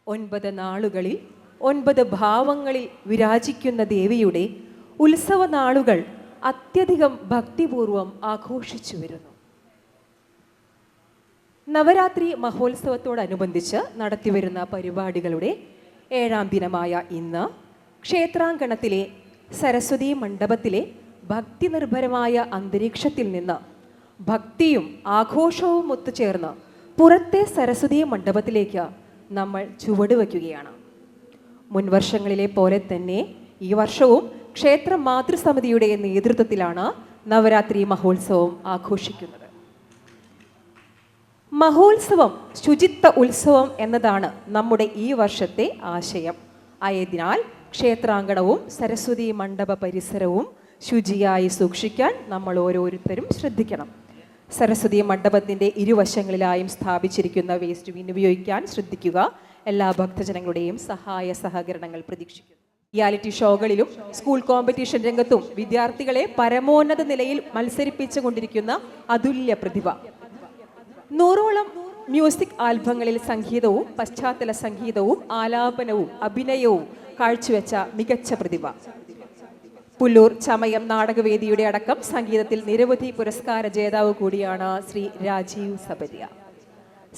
9 നാളുകളിൽ 9 ഭാവങ്ങളിൽ വിരാജിക്കുന്ന ദേവിയുടെ ഉത്സവ നാളുകൾ അത്യധികം ഭക്തിപൂർവം ആഘോഷിച്ചു വരുന്നു. നവരാത്രി മഹോത്സവത്തോടനുബന്ധിച്ച് നടത്തിവരുന്ന പരിപാടികളുടെ 7ാം ദിനമായ ഇന്ന് ക്ഷേത്രാങ്കണത്തിലെ സരസ്വതി മണ്ഡപത്തിലെ ഭക്തിനിർഭരമായ അന്തരീക്ഷത്തിൽ നിന്ന് ഭക്തിയും ആഘോഷവും ഒത്തുചേർന്ന് പുറത്തെ സരസ്വതി മണ്ഡപത്തിലേക്ക് നമ്മൾ ചുവടുവയ്ക്കുകയാണ്. മുൻവർഷങ്ങളിലെ പോലെ തന്നെ ഈ വർഷവും ക്ഷേത്ര മാതൃസമിതിയുടെ നേതൃത്വത്തിലാണ് നവരാത്രി മഹോത്സവം ആഘോഷിക്കുന്നത്. മഹോത്സവം ശുചിത്വ ഉത്സവം എന്നതാണ് നമ്മുടെ ഈ വർഷത്തെ ആശയം. ആയതിനാൽ ക്ഷേത്രാങ്കണവും സരസ്വതി മണ്ഡപ പരിസരവും ശുചിയായി സൂക്ഷിക്കാൻ നമ്മൾ ഓരോരുത്തരും ശ്രദ്ധിക്കണം. സരസ്വതി മണ്ഡപത്തിൻ്റെ ഇരുവശങ്ങളിലായും സ്ഥാപിച്ചിരിക്കുന്ന വേസ്റ്റ് വിനിയോഗിക്കാൻ ശ്രദ്ധിക്കുക. എല്ലാ ഭക്തജനങ്ങളുടെയും സഹായ സഹകരണങ്ങൾ പ്രതീക്ഷിക്കുന്നു. റിയാലിറ്റി ഷോകളിലും സ്കൂൾ കോമ്പറ്റീഷൻ രംഗത്തും വിദ്യാർത്ഥികളെ പരമോന്നത നിലയിൽ മത്സരിപ്പിച്ചുകൊണ്ടിരിക്കുന്ന അതുല്യ പ്രതിഭ. 100ഓളം മ്യൂസിക് ആൽബങ്ങളിൽ സംഗീതവും പശ്ചാത്തല സംഗീതവും ആലാപനവും അഭിനയവും കാഴ്ചവെച്ച മികച്ച പ്രതിഭ. പുല്ലൂർ ചമയം നാടകവേദിയുടെ അടക്കം സംഗീതത്തിൽ നിരവധി പുരസ്കാര ജേതാവ് കൂടിയാണ് ശ്രീ രാജീവ് സബരിയ.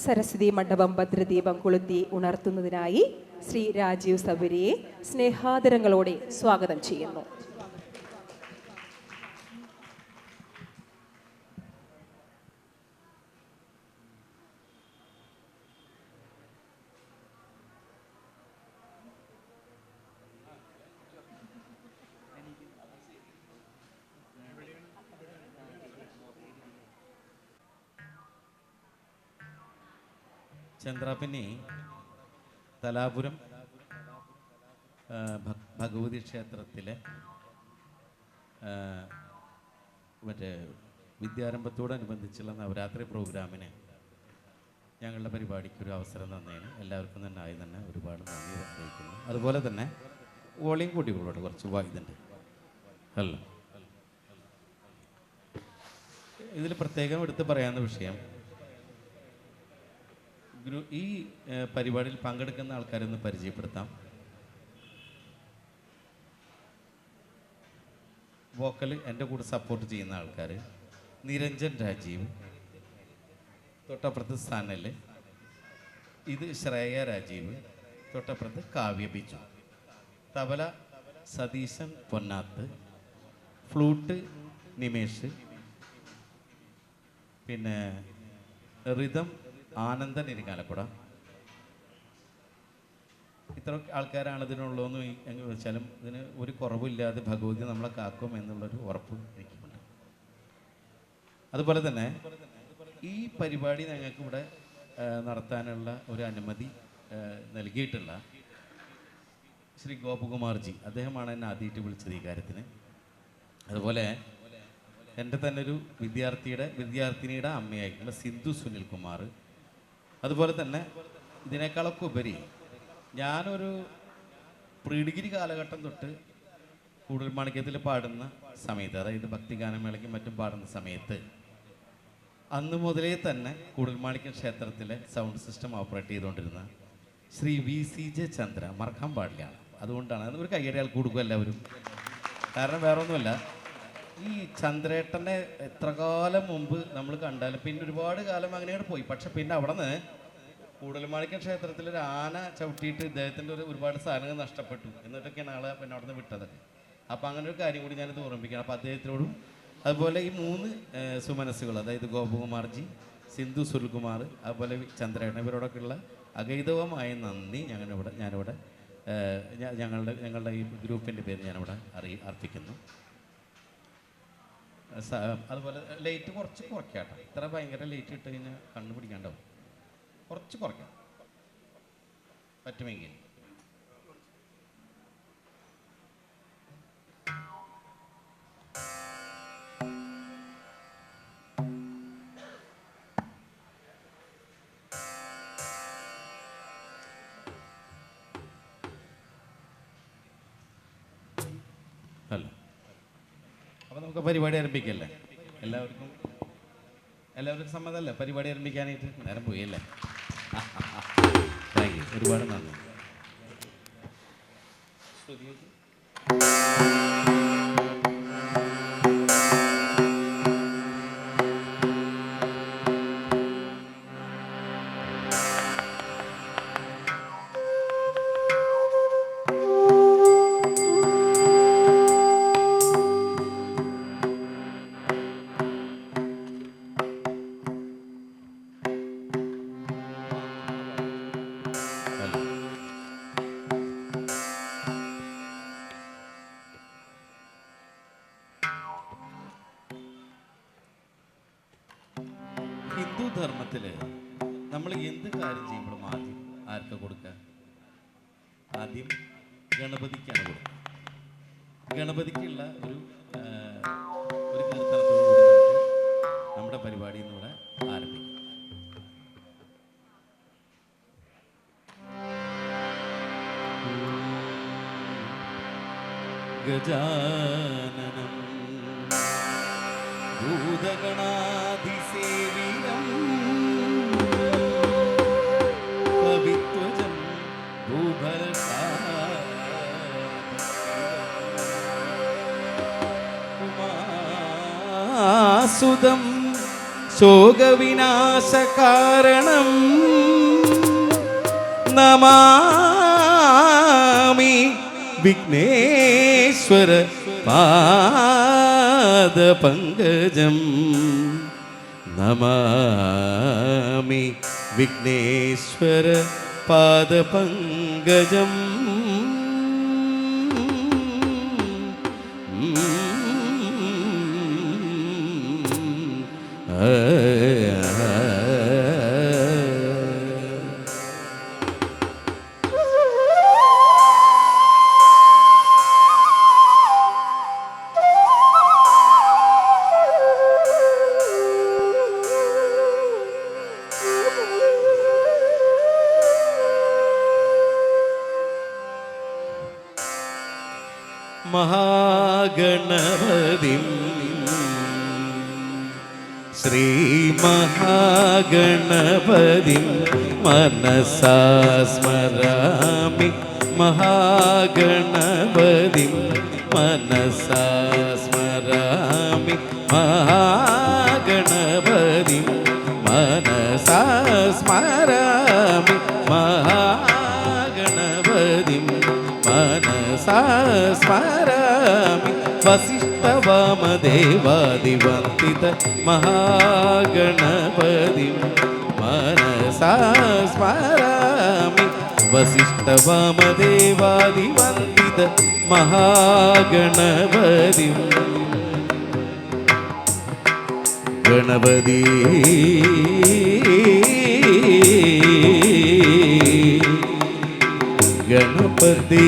സരസ്വതി മണ്ഡപം ഭദ്രദീപം കൊളുത്തി ഉണർത്തുന്നതിനായി ശ്രീ രാജീവ് സബരിയെ സ്നേഹാദരങ്ങളോടെ സ്വാഗതം ചെയ്യുന്നു. ചന്ദ്രാപിന്നി തലാപുരം ഭഗവതി ക്ഷേത്രത്തിലെ മറ്റേ വിദ്യാരംഭത്തോടനുബന്ധിച്ചുള്ള നവരാത്രി പ്രോഗ്രാമിന് ഞങ്ങളുടെ പരിപാടിക്ക് ഒരു അവസരം തന്നതിന് എല്ലാവർക്കും തന്നെ ആയി തന്നെ ഒരുപാട് നന്ദി അറിയിക്കുന്നു. അതുപോലെ തന്നെ വോളിയം കൂട്ടികളോട് കുറച്ച് ഇതുണ്ട്. അല്ല, ഇതിൽ പ്രത്യേകം എടുത്ത് പറയാവുന്ന വിഷയം, ഈ പരിപാടിയിൽ പങ്കെടുക്കുന്ന ആൾക്കാരൊന്ന് പരിചയപ്പെടുത്താം. വോക്കൽ എൻ്റെ കൂടെ സപ്പോർട്ട് ചെയ്യുന്ന ആൾക്കാർ നിരഞ്ജൻ രാജീവ്, തൊട്ടപ്പുറത്ത് സനൽ, ഇത് ശ്രേയ രാജീവ്, തൊട്ടപ്പുറത്ത് കാവ്യ ബിജു, തബല സതീശൻ പൊന്നാത്ത്, ഫ്ലൂട്ട് നിമേഷ്, പിന്നെ റിതം ആനന്ദൻ ഇരിങ്ങാലക്കുട. ഇത്ര ആൾക്കാരാണ് ഇതിനുള്ളതെന്ന് എങ്ങനെ വെച്ചാലും ഇതിന് ഒരു കുറവില്ലാതെ ഭഗവതി നമ്മളെ കാക്കും എന്നുള്ളൊരു ഉറപ്പ് എനിക്കുണ്ട്. അതുപോലെ തന്നെ ഈ പരിപാടി ഞങ്ങൾക്ക് ഇവിടെ നടത്താനുള്ള ഒരു അനുമതി നൽകിയിട്ടുള്ള ശ്രീ ഗോപകുമാർജി, അദ്ദേഹമാണ് എന്നെ ആദ്യമായിട്ട് വിളിച്ചത് ഈ കാര്യത്തിന്. അതുപോലെ എൻ്റെ തന്നെ ഒരു വിദ്യാർത്ഥിനിയുടെ അമ്മയായിട്ടുള്ള സിന്ധു സുനിൽകുമാർ. അതുപോലെ തന്നെ ഇതിനേക്കാളൊക്കെ ഉപരി ഞാനൊരു പ്രീ ഡിഗ്രി കാലഘട്ടം തൊട്ട് കൂടൽമാണിക്യത്തിൽ പാടുന്ന സമയത്ത്, അതായത് ഭക്തിഗാനമേളയ്ക്കും മറ്റും പാടുന്ന സമയത്ത് അന്ന് മുതലേ തന്നെ കൂടൽമാണിക്യം ക്ഷേത്രത്തിലെ സൗണ്ട് സിസ്റ്റം ഓപ്പറേറ്റ് ചെയ്തുകൊണ്ടിരുന്ന ശ്രീ VCJ ചന്ദ്ര മറക്കാൻ പാടില്ല. അതുകൊണ്ടാണ് ഒരു കയ്യടിയാൽ കൊടുക്കും എല്ലാവരും. കാരണം വേറെ ഒന്നുമല്ല, ഈ ചന്ദ്രേട്ടനെ എത്ര കാലം മുമ്പ് നമ്മൾ കണ്ടാലും പിന്നെ ഒരുപാട് കാലം അങ്ങനെയാണ് പോയി. പക്ഷെ പിന്നെ അവിടെ നിന്ന് കൂടൽമാണിക്യം ക്ഷേത്രത്തിൽ ഒരു ആന ചവിട്ടിയിട്ട് ഇദ്ദേഹത്തിൻ്റെ ഒരുപാട് സാധനങ്ങൾ നഷ്ടപ്പെട്ടു എന്നിട്ടൊക്കെയാണ് ആളെ പിന്നെ അവിടെ നിന്ന് വിട്ടതൊക്കെ. അപ്പോൾ അങ്ങനെ ഒരു കാര്യം കൂടി ഞാനിത് ഓർമ്മിക്കണം. അപ്പോൾ അദ്ദേഹത്തിനോടും അതുപോലെ ഈ 3 സുമനസ്സുകൾ, അതായത് ഗോപകുമാർജി, സിന്ധു സുനിൽകുമാർ, അതുപോലെ ചന്ദ്രേട്ടൻ, ഇവരോടൊക്കെയുള്ള അഗൈതവമായ നന്ദി ഞാനിവിടെ ഞങ്ങളുടെ ഈ ഗ്രൂപ്പിൻ്റെ പേര് ഞാനിവിടെ അർപ്പിക്കുന്നു. അതുപോലെ ലൈറ്റ് കുറച്ച് കുറയ്ക്കാട്ടോ. ഇത്ര ഭയങ്കര ലൈറ്റ് ഇട്ട് കഴിഞ്ഞാൽ കണ്ണു പിടിക്കാണ്ടാവും. കുറച്ച് കുറയ്ക്കാം പറ്റുമെങ്കിൽ. അല്ല, അപ്പോൾ നമുക്ക് പരിപാടി ആരംഭിക്കല്ലേ? എല്ലാവർക്കും സമ്മതമല്ലേ പരിപാടി ആരംഭിക്കാനായിട്ട്? നേരം പോയി അല്ലേ? Thank you. ഒരുപാട് നന്ദി. ഹിന്ദു ധർമ്മത്തിൽ നമ്മൾ എന്ത് കാര്യം ചെയ്യുമ്പോഴും ആദ്യം ആർക്കാ കൊടുക്കുക? ആദ്യം ഗണപതിക്കാണ് കൊടുക്കുക. ഗണപതിക്കുള്ള ഒരു കീർത്തനത്തോടുകൂടി നമുക്ക് നമ്മുടെ പരിപാടി ഇന്നിവിടെ ആരംഭിക്കും. ഗജാനനം ഭൂതഗണാധിസേവിതം പവിത്വജം ഉമാസുതം ശോകവിനാശകാരണം നമാമി വിഘ്നേശ്വര പാദപങ്കജം നമാമി വിഘ്നേശ്വര പാദപങ്കജം മഹാഗണപതിം ശ്രീമഹാഗണപതിം മനസാ സ്മരാമി മഹാഗണപതിം മനസാ സ്മരാമി മഹാഗണപതിം മനസാ സ്മരാമി മഹാഗണപതിം മനസാ സ്മരാമി വസിഷ്ഠവാമദേവാദിവന്ദിത മഹാഗണപതിം മനസാ സ്മരാമി വസിഷ്ഠവാമദേവാദിവന്ദിത മഹാഗണപതിം ഗണപതി ഗണപതി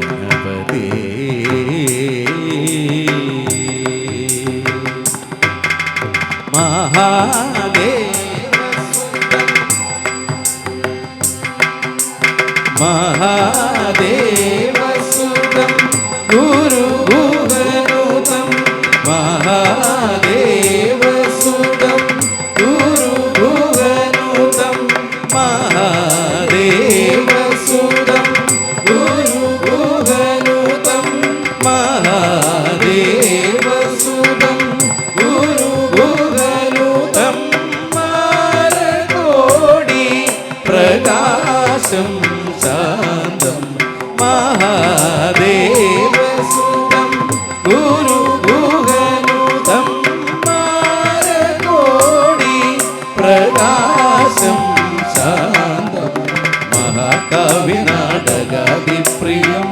ഗണപതി മഹാദേവസുതം ഗുരുഭുവനുതം മഹാദേവസുതം ഗുരുഭുവനുതം മഹാദേവസുതം ഗുരുഭുവനുതം മഹാദേവസുതം ഗുരുഭുവനുതം മാരകോടി പ്രകാശം ശാന്തം മഹാദേവസുതം ഗുരുഭുവനുതം മാരകോടി പ്രകാശം ശാന്തം മഹാകവിനാടകാദിപ്രിയം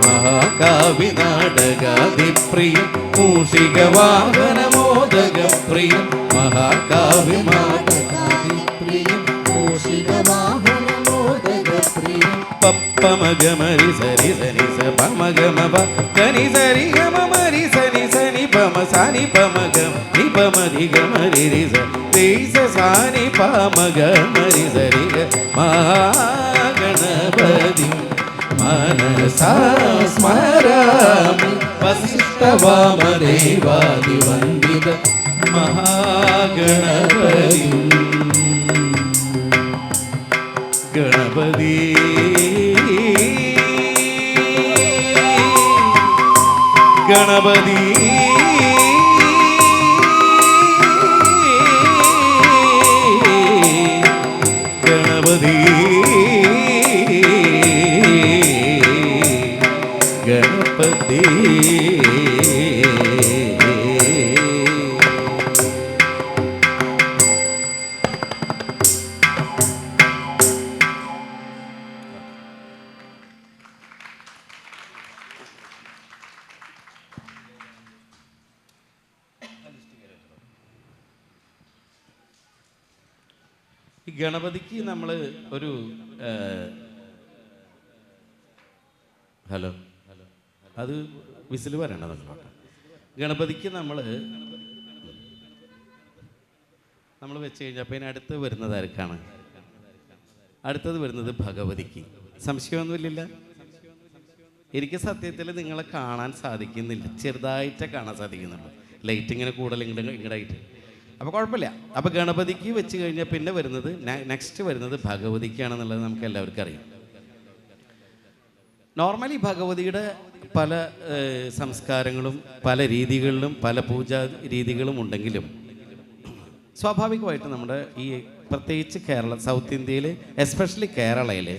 മഹാകവിനാടകാദിപ്രിയം മൂഷികവാഹനമോദകപ്രിയം മഹാകവിനാടകാദിപ്രിയം മൂഷികവാഹനമോദകപ്രിയം പപ്പമഗമരി സരി സനി സ പമഗമ കനി സരി ഗമ മരി സനി സനി പമ സാനി പമഗം നി പമരി ഗമരി രി സ രി സ സാനി പമഗമരി സരി ഗ മഹാഗണപതി മനസാ സ്മരാമി വസിഷ്ഠവാമദേവാദിവന്ദിത മഹാഗണപതി ഗണപതി ഗണപതി ഗണപതി ഗണപതി. ഈ ഗണപതിക്ക് നമ്മൾ ഒരു ഹലോ അത് വിസിൽ വരണ്ട നമ്മളോട്ട്. ഗണപതിക്ക് നമ്മൾ വെച്ച് കഴിഞ്ഞപ്പോൾ ഇനി അടുത്ത് വരുന്നത് ആർക്കാണ്? അടുത്തത് വരുന്നത് ഭഗവതിക്ക്. സംശയമൊന്നുമില്ല. എനിക്ക് സത്യത്തിൽ നിങ്ങളെ കാണാൻ സാധിക്കുന്നില്ല, ചെറുതായിട്ടേ കാണാൻ സാധിക്കുന്നുള്ളൂ. ലൈറ്റ് ഇങ്ങനെ കൂടുതൽ ഇങ്ങടായിട്ട്. അപ്പോൾ കുഴപ്പമില്ല. അപ്പോൾ ഗണപതിക്ക് വെച്ച് കഴിഞ്ഞാൽ പിന്നെ വരുന്നത് നെക്സ്റ്റ് വരുന്നത് ഭഗവതിക്കാണെന്നുള്ളത് നമുക്ക് എല്ലാവർക്കും അറിയാം. നോർമലി ഭഗവതിയുടെ പല സംസ്കാരങ്ങളും പല രീതികളിലും പല പൂജാ രീതികളും ഉണ്ടെങ്കിലും സ്വാഭാവികമായിട്ട് നമ്മുടെ ഈ പ്രത്യേകിച്ച് സൗത്ത് ഇന്ത്യയിൽ എസ്പെഷ്യലി കേരളയിൽ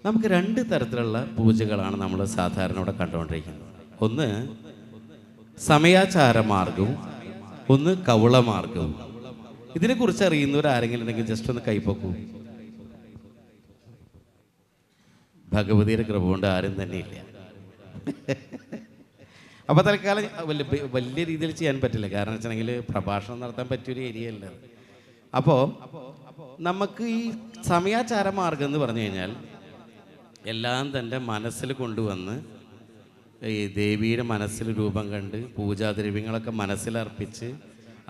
നമുക്ക് രണ്ട് തരത്തിലുള്ള പൂജകളാണ് നമ്മൾ സാധാരണ ഇവിടെ കണ്ടുകൊണ്ടിരിക്കുന്നത്. ഒന്ന് സമയാചാര മാർഗവും ഒന്ന് കൗളമാർഗവും. ഇതിനെക്കുറിച്ച് അറിയുന്നവരാരെങ്കിലും ഉണ്ടെങ്കിൽ ജസ്റ്റ് ഒന്ന് കൈപ്പൊക്കൂ. ഭഗവതിയുടെ കൃപ കൊണ്ട് ആരും തന്നെ ഇല്ല. അപ്പോൾ തൽക്കാലം വലിയ രീതിയിൽ ചെയ്യാൻ പറ്റില്ല. കാരണം വെച്ചിട്ടുണ്ടെങ്കിൽ പ്രഭാഷണം നടത്താൻ പറ്റിയൊരു ഏരിയ അല്ല. അപ്പോൾ നമുക്ക് ഈ സമയാചാര മാർഗം എന്ന് പറഞ്ഞു കഴിഞ്ഞാൽ എല്ലാം തൻ്റെ മനസ്സിൽ കൊണ്ടുവന്ന് ഈ ദേവിയുടെ മനസ്സിൽ രൂപം കണ്ട് പൂജാദ്രവ്യങ്ങളൊക്കെ മനസ്സിലർപ്പിച്ച്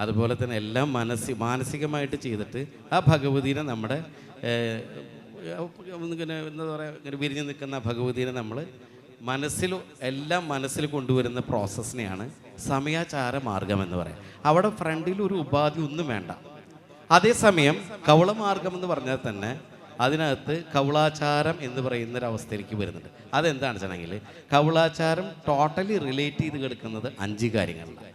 അതുപോലെ തന്നെ എല്ലാം മാനസികമായിട്ട് ചെയ്തിട്ട് ആ ഭഗവതിനെ നമ്മുടെ ഇങ്ങനെ എന്താ പറയുക, ഇങ്ങനെ വിരിഞ്ഞ് നിൽക്കുന്ന ഭഗവതിനെ നമ്മൾ എല്ലാം മനസ്സിൽ കൊണ്ടുവരുന്ന പ്രോസസ്സിനെയാണ് സമയാചാര മാർഗം എന്ന് പറയാം. അവിടെ ഫ്രണ്ടിൽ ഒരു ഉപാധി ഒന്നും വേണ്ട. അതേസമയം കൗളമാർഗം എന്ന് പറഞ്ഞാൽ തന്നെ അതിനകത്ത് കൗളാചാരം എന്ന് പറയുന്നൊരവസ്ഥയിലേക്ക് വരുന്നുണ്ട്. അതെന്താണെന്ന് വെച്ചിട്ടുണ്ടെങ്കിൽ കൗളാചാരം ടോട്ടലി റിലേറ്റ് ചെയ്ത് കിടക്കുന്നത് 5 കാര്യങ്ങളിലാണ്.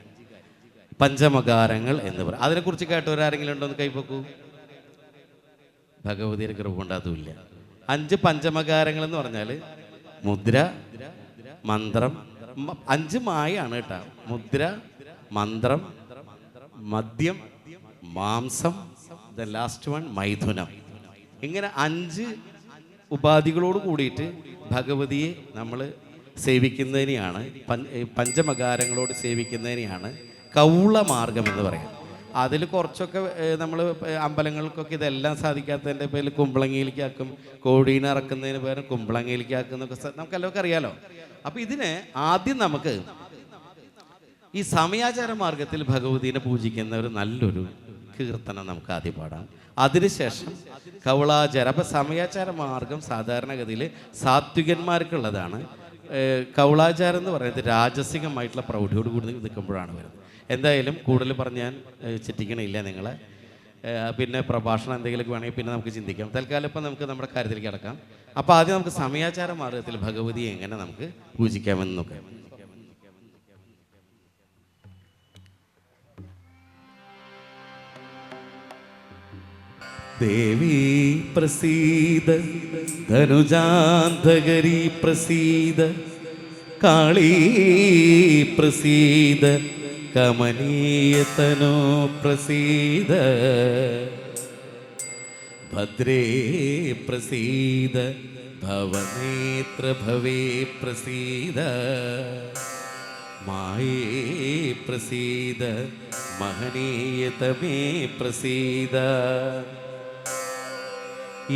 പഞ്ചമകാരങ്ങൾ എന്ന് പറയും. അതിനെക്കുറിച്ച് കേട്ടവരാരെങ്കിലും ഉണ്ടോ എന്ന് കൈപ്പൊക്കൂ. ഭഗവതിയുടെ കൃപ കൊണ്ട് അതുമില്ല. 5 പഞ്ചമകാരങ്ങൾ എന്ന് പറഞ്ഞാൽ മുദ്ര, മന്ത്രം, 5 മായാണ് കേട്ടോ. മുദ്ര, മന്ത്രം, മദ്യം, മാംസം, ദ ലാസ്റ്റ് വൺ മൈഥുനം. ഇങ്ങനെ 5 ഉപാധികളോട് കൂടിയിട്ട് ഭഗവതിയെ നമ്മൾ സേവിക്കുന്നതിനെയാണ്, പഞ്ചമകാരങ്ങളോട് സേവിക്കുന്നതിനെയാണ് കൗളമാർഗം എന്ന് പറയാം. അതിൽ കുറച്ചൊക്കെ നമ്മൾ അമ്പലങ്ങൾക്കൊക്കെ ഇതെല്ലാം സാധിക്കാത്തതിൻ്റെ പേരിൽ കുമ്പളങ്ങിയിലേക്കാക്കും, കോഴീനെ ഇറക്കുന്നതിന് പകരം കുമ്പളങ്ങിയിലേക്കാക്കുന്നൊക്കെ നമുക്കെല്ലാവർക്കും അറിയാലോ. അപ്പോൾ ഇതിന് ആദ്യം നമുക്ക് ഈ സമയാചാര മാർഗത്തിൽ ഭഗവതിനെ പൂജിക്കുന്ന ഒരു നല്ലൊരു കീർത്തനം നമുക്ക് ആദ്യം പാടാം. അതിനുശേഷം കൗളാചാരം. അപ്പം സമയാചാര മാർഗം സാധാരണഗതിയിൽ സാത്വികന്മാർക്കുള്ളതാണ്. കൗളാചാരം എന്ന് പറയുന്നത് രാജസികമായിട്ടുള്ള പ്രൗഢിയോട് കൂടി നിൽക്കുമ്പോഴാണ് വരുന്നത്. എന്തായാലും കൂടുതൽ പറഞ്ഞാൽ ചിന്തിക്കണില്ല നിങ്ങളെ. പിന്നെ പ്രഭാഷണം എന്തെങ്കിലുമൊക്കെ വേണമെങ്കിൽ പിന്നെ നമുക്ക് ചിന്തിക്കാം. തൽക്കാലം ഇപ്പം നമുക്ക് നമ്മുടെ കാര്യത്തിലേക്ക് കിടക്കാം. അപ്പോൾ ആദ്യം നമുക്ക് സമയാചാര മാർഗത്തിൽ ഭഗവതിയെ എങ്ങനെ നമുക്ക് പൂജിക്കാമെന്ന് നോക്കാം. ദേവി പ്രസീദ ധനുജാന്തകരി പ്രസീദ കാളീ പ്രസീദ കമനീയതനോ പ്രസീദ ഭദ്രേ പ്രസീദ ഭവനേത്ര ഭവേ പ്രസീദ മായേ പ്രസീദ മഹനീയതമേ പ്രസീദ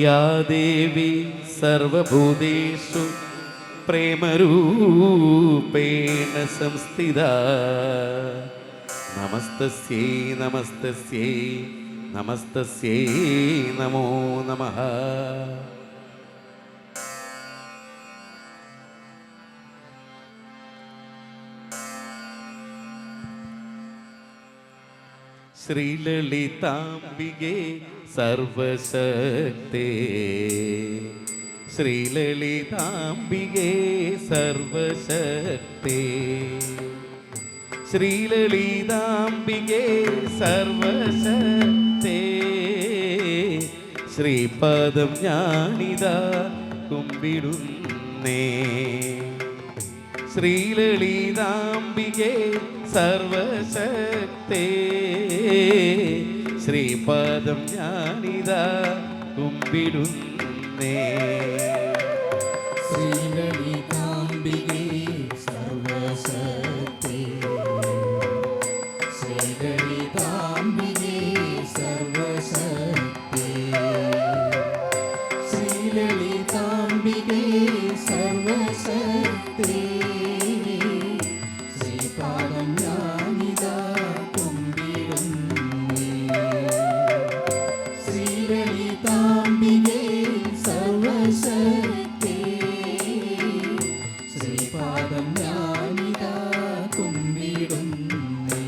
യാ ദേവി സർവഭൂതേഷു പ്രേമരൂപേണ സംസ്ഥിത നമസ്തസ്യൈ നമസ്തസ്യൈ നമസ്തസ്യൈ നമോ നമഃ. ശ്രീലളിതാംബികേ സർവശക്തേ, ശ്രീലളിതാംബികേ സർവശക്തേ, ശ്രീലളിതാംബികേ സർവശക്തേ, ശ്രീപാദം ഞാനിതാ കുമ്പിടുന്നേ. ശ്രീലളിതാംബികേ സർവശക്തേ, ശ്രീപാദം ഞാനിതാ കുമ്പിടുന്നേ. ശ്രീലളിതാംബികേ സർവശക്തേ, ശ്രീലളിതാംബികേ സർവശക്തേ, ശ്രീലളിതാംബികേ സർവശക്തേ, ശ്രീപാദം ഞാനിതാ കുമ്പിടുന്നേ. ശ്രീലളിതാംബികേ സർവശക്തേ, ശ്രീപാദം ഞാനിതാ കുമ്പിടുന്നേ.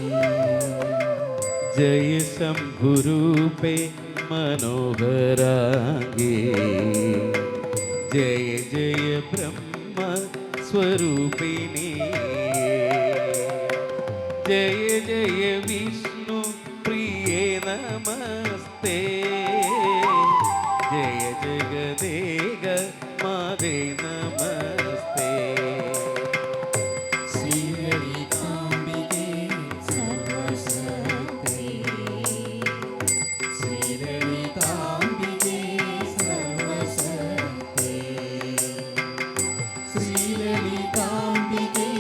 ജയ ശംഭുരൂപേ മനോഹരാംഗേ, ജയ ജയ ബ്രഹ്മ സ്വരൂപിണി, ജയ ജയ വിഷ്ണു പ്രിയേ നമസ്തേ, ജയ ജഗദേക മാതേ നമസ്തേ. ശ്രീലളിതാംബികേ സർവശക്തേ, ശ്രീലളിതാംബികേ സർവശക്തേ, ശ്രീലളിതാംബികേ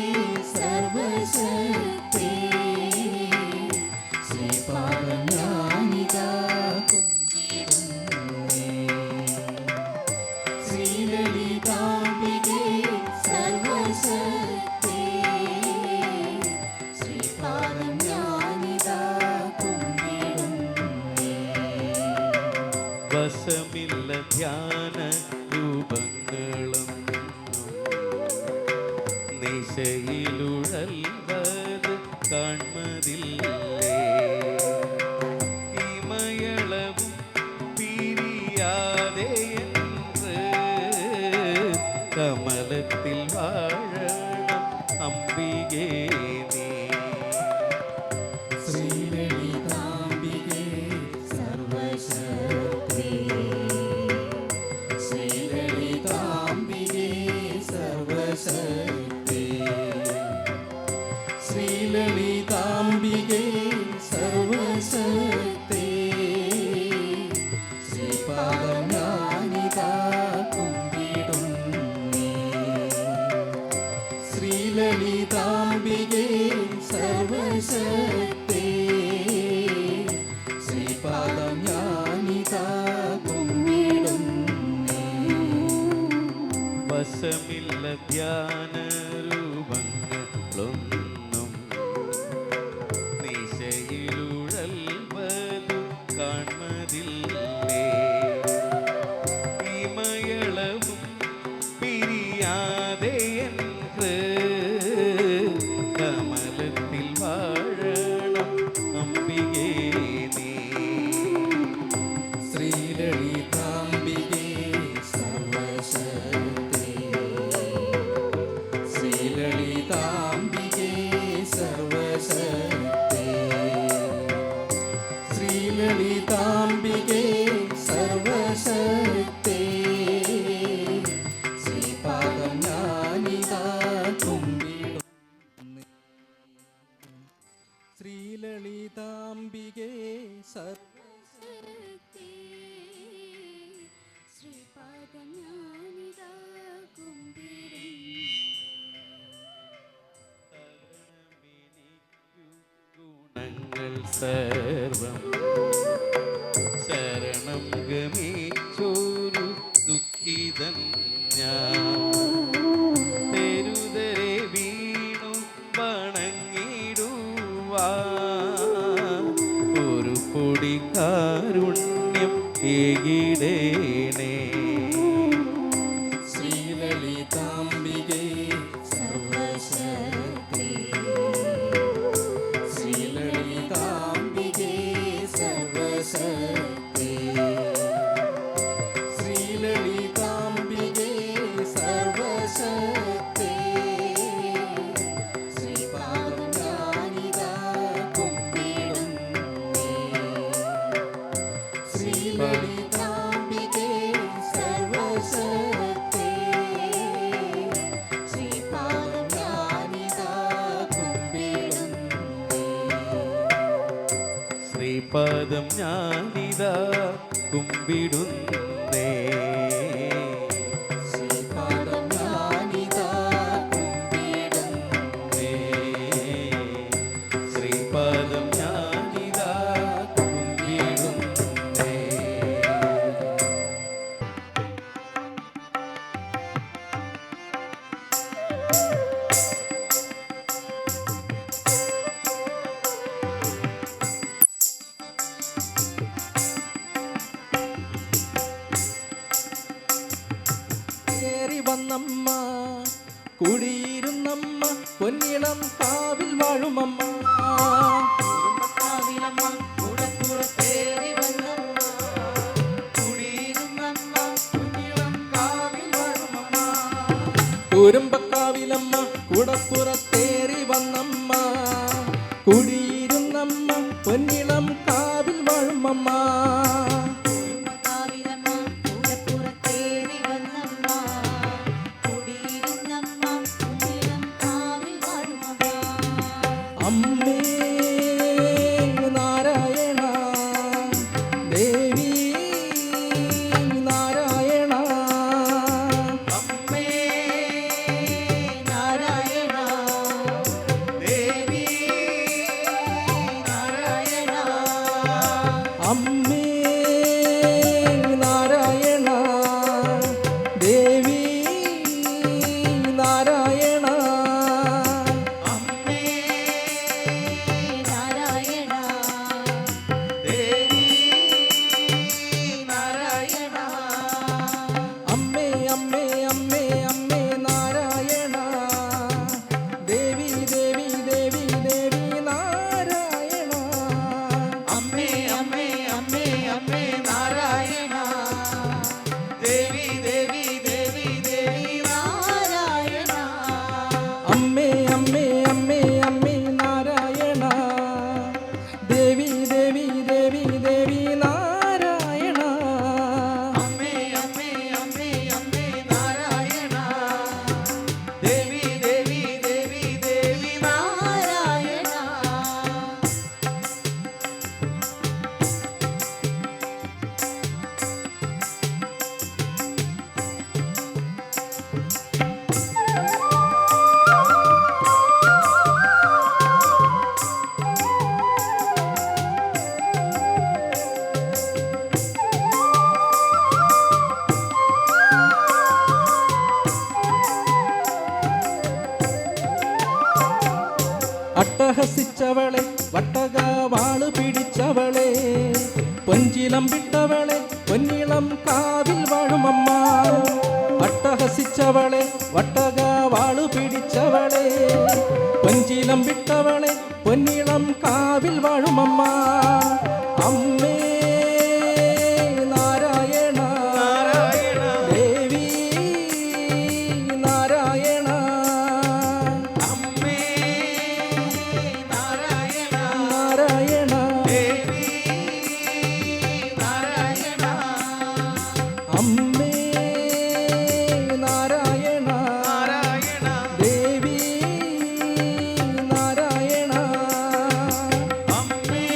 സർവശക്തേ, ശ്രീപാദം ഞാനിതാ കുമ്പിടുന്നേ. ശ്രീലളിതാംബികേ സർവശക്തേ, ശ്രീപാദം ഞാനിതാ കുമ്പിടുന്നേ. വശമില്ല ധ്യാന രൂപങ്ങളും നിശയിലുഴൽവത് കാൺമതില്ലേ, ഇമയളവും പിരിയാതെ എന്ന് കമലത്തിൽ വാഴണം അംബികേ നീ. ശ്രീലളിതാംബികേ സർവശക്തേ, ശ്രീലളിതാംബികേ സർവശക്തേ, ശ്രീലളിതാംബികേ സർവശക്തേ, ശ്രീപാദം ഞാനിതാ കുമ്പിടുന്നേ. ശ്രീലളിതാംബികേ സർവശക്തേ, ശ്രീപാദം ഞാനിതാ കുമ്പിടുന്നേ. വശമില്ല ധ്യാന രൂപങ്ങളൊന്നും നിശയിലുഴൽവതു കാൺമതില്ലേ, ഇമയളവും പിരിയാതെ എന്ന് കമലത്തിൽ വാഴണം അംബികേ നീ. ശ്രീലളിതാംബികേ സർവശക്തേ, ശ്രീലളിതാംബികേ സർവശക്തേ, ശ്രീലളിതാംബികേ സർവശക്തേ, ശ്രീപാദം ഞാനിതാ കുമ്പിടുന്നേ. ശ്രീലളിതാംബികേ സർവശക്തേ, ശ്രീപാദം ഞാനിതാ കുമ്പിടുന്നു. ഗുണങ്ങൾ സർവം ശരണം ഗമിച്ചോരു ദുഃഖിതൻ ഞാൻ, തെരുതരെ വീണു വണങ്ങിടുവാൻ ഒരു പൊടി കാരുണ്യം ഏകിടേണേ. ശ്രീലളിതാംബികേ സർവശക്തേ, ശ്രീലളിതാംബികേ ശ്രീപാദം ഞാനിതാ കുമ്പിടുന്നേ. ശ്രീപാദം ഞാനിതാ കുമ്പിടുന്നേ. ശ്രീപാദം ഞാനിതാ കുമ്പിടുന്നേ. കേറി വന്നമ്മ കുടിയിരുന്നമ്മ പൊന്നിളം കാവിൽ വാഴുമമ്മ. കാവിലമ്മ കൂടപ്പുറത്തേറി വന്നമ്മ കുടിയിരുന്നമ്മ പൊന്നിളം കാവിൽ വാഴുമമ്മ. കുരുമ്പക്കാവിലമ്മ കൂടപ്പുറത്തേറി വന്നമ്മ കുടിയിരുന്നമ്മ പൊന്നിളം കാവിൽ വാഴുമമ്മ. അമ്മേ നാരായണ ദേവി നാരായണ. അമ്മേ നാരായണ ദേവി നാരായണ. അമ്മേ നാരായണ ദേവി നാരായണ. അമ്മേ അമ്മേ അമ്മേ അമ്മേ നാരായണ ദേവി ദേവി ദേവി ദേവി നാരായണ. അമ്മേ അമ്മേ അമ്മേ അമ്മേ നാരായണ ദേവി ദേവി ദേവി ദേവി നാരായണ. അമ്മേ അമ്മേ അമ്മേ അമ്മേ നാരായണ ദേവി ദേവി ദേവി ദേവി നാരായണ. അമ്മേ അമ്മേ അമ്മേ അമ്മേ നാരായണ ദേവി ദേവി ദേവി ദേവി നാരായണ. അട്ടഹസിച്ചവളെ വട്ടക വാള് പിടിച്ചവളെ പൊഞ്ചിലം വിട്ടവളെ പൊന്നിളം കാവിൽ വാഴുമമ്മ. അട്ടഹസിച്ചവളെ വട്ടക വാള് പിടിച്ചവളെ പൊഞ്ചിലം വിട്ടവളെ പൊന്നിളം കാവിൽ വാഴുമമ്മ. അമ്മേ നാരായണ ദേവി നാരായണ. അമ്മേ നാരായണ ദേവി നാരായണ. അമ്മേ നാരായണ ദേവി നാരായണ. അമ്മേ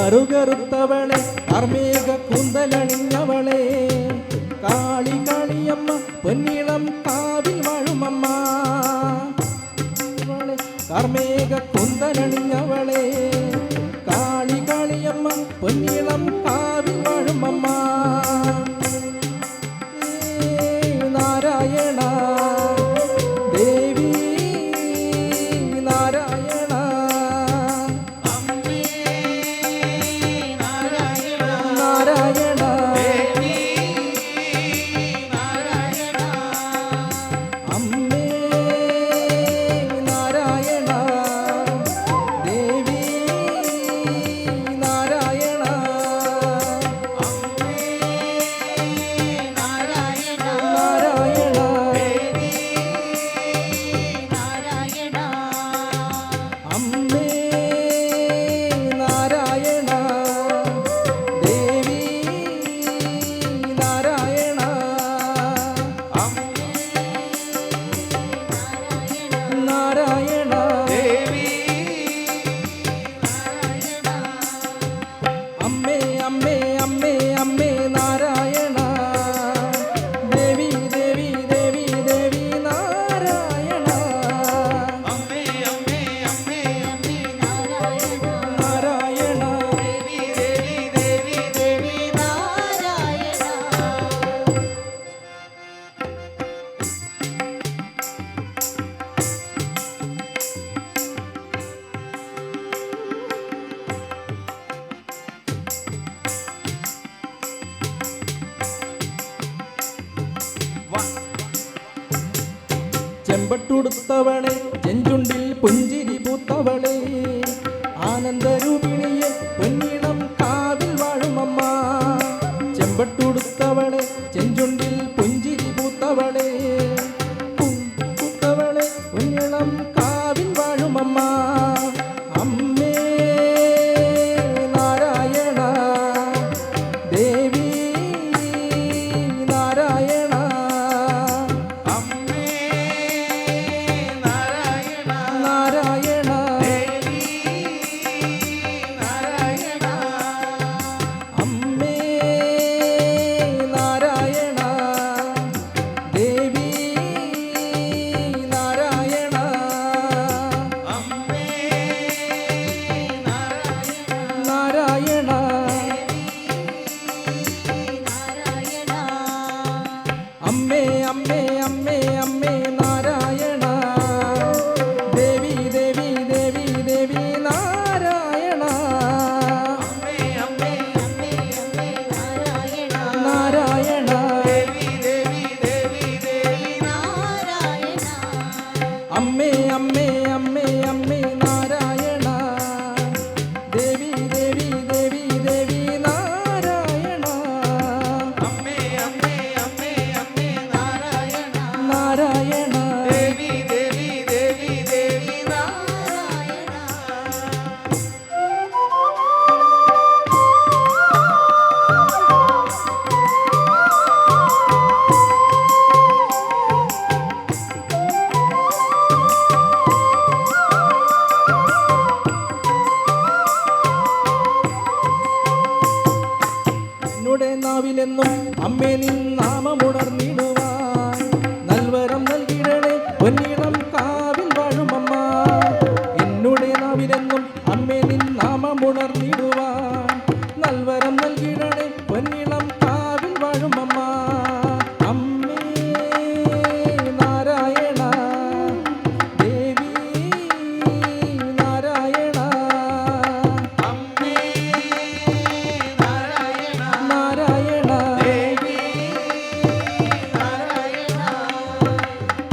കറുകറുത്തവളെ കാർമേഘ കൂന്തലണിഞ്ഞവളെ കാളി കാളിയമ്മ പൊന്നിളം കാവിൽ വാഴുമമ്മ കാർമേഘ കൂന്തലണിഞ്ഞവളെ കാളി കാളിയമ്മ പൊന്നിളം കാവിൽ വാഴുമമ്മ നാരായണ ദേവി നാരായണ നാരായണ അമ്മേ നാരായണ ദേവി നാരായണ നാരായണ അമ്മേ നാരായണ ദേവി നാരായണ നാരായണ അമ്മേ അമ്മേ അമ്മേ അമ്മേ നാരായണ ദേവി ദേവി ദേവി ദേവി നാരായണ നാരായണ ചെമ്പട്ടുടുത്തവളെ ചെഞ്ചുണ്ടിൽ പുഞ്ചിരി പൂത്തവളെ ആനന്ദരൂപിണിയെ പൊന്നിളം കാവിൽ വാഴുമമ്മ ചെമ്പട്ടുടുത്തവളെ ചെഞ്ചുണ്ടിൽ പുഞ്ചിരി പൂത്തവളെ പൂത്തവളെ പൊന്നിളം കാവിൽ വാഴുമമ്മ അമ്മേ നാരായണ ദേവി നാരായണ നാരായണ അമ്മേ നാരായണ ദേവി നാരായണ നാരായണ അമ്മേ അമ്മേ അമ്മേ അമ്മേ നാരായണ ദേവി ദേവി ദേവി ദേവി നാരായണ നാരായണ അമ്മേ അമ്മേ അമ്മേ അമ്മേ നാരായണ ദേവി ദേവി ദേവി ദേവി നാരായണ നാരായണ എന്നുടെ നാവിലെന്നും അമ്മേ നിൻ നാമമുണർന്നിടുവാൻ നൽവരം നൽകിടണേ പൊന്നിളം കാവിൽ വാഴുമമ്മ എന്നുടെ നാവിലെന്നും അമ്മേ നിൻ നാമമുണർന്നിടുവാൻ നൽവരം നൽകിടണേ പൊന്നിളം കാവിൽ വാഴുമമ്മ അമ്മേ നാരായണ ദേവി നാരായണ നാരായണ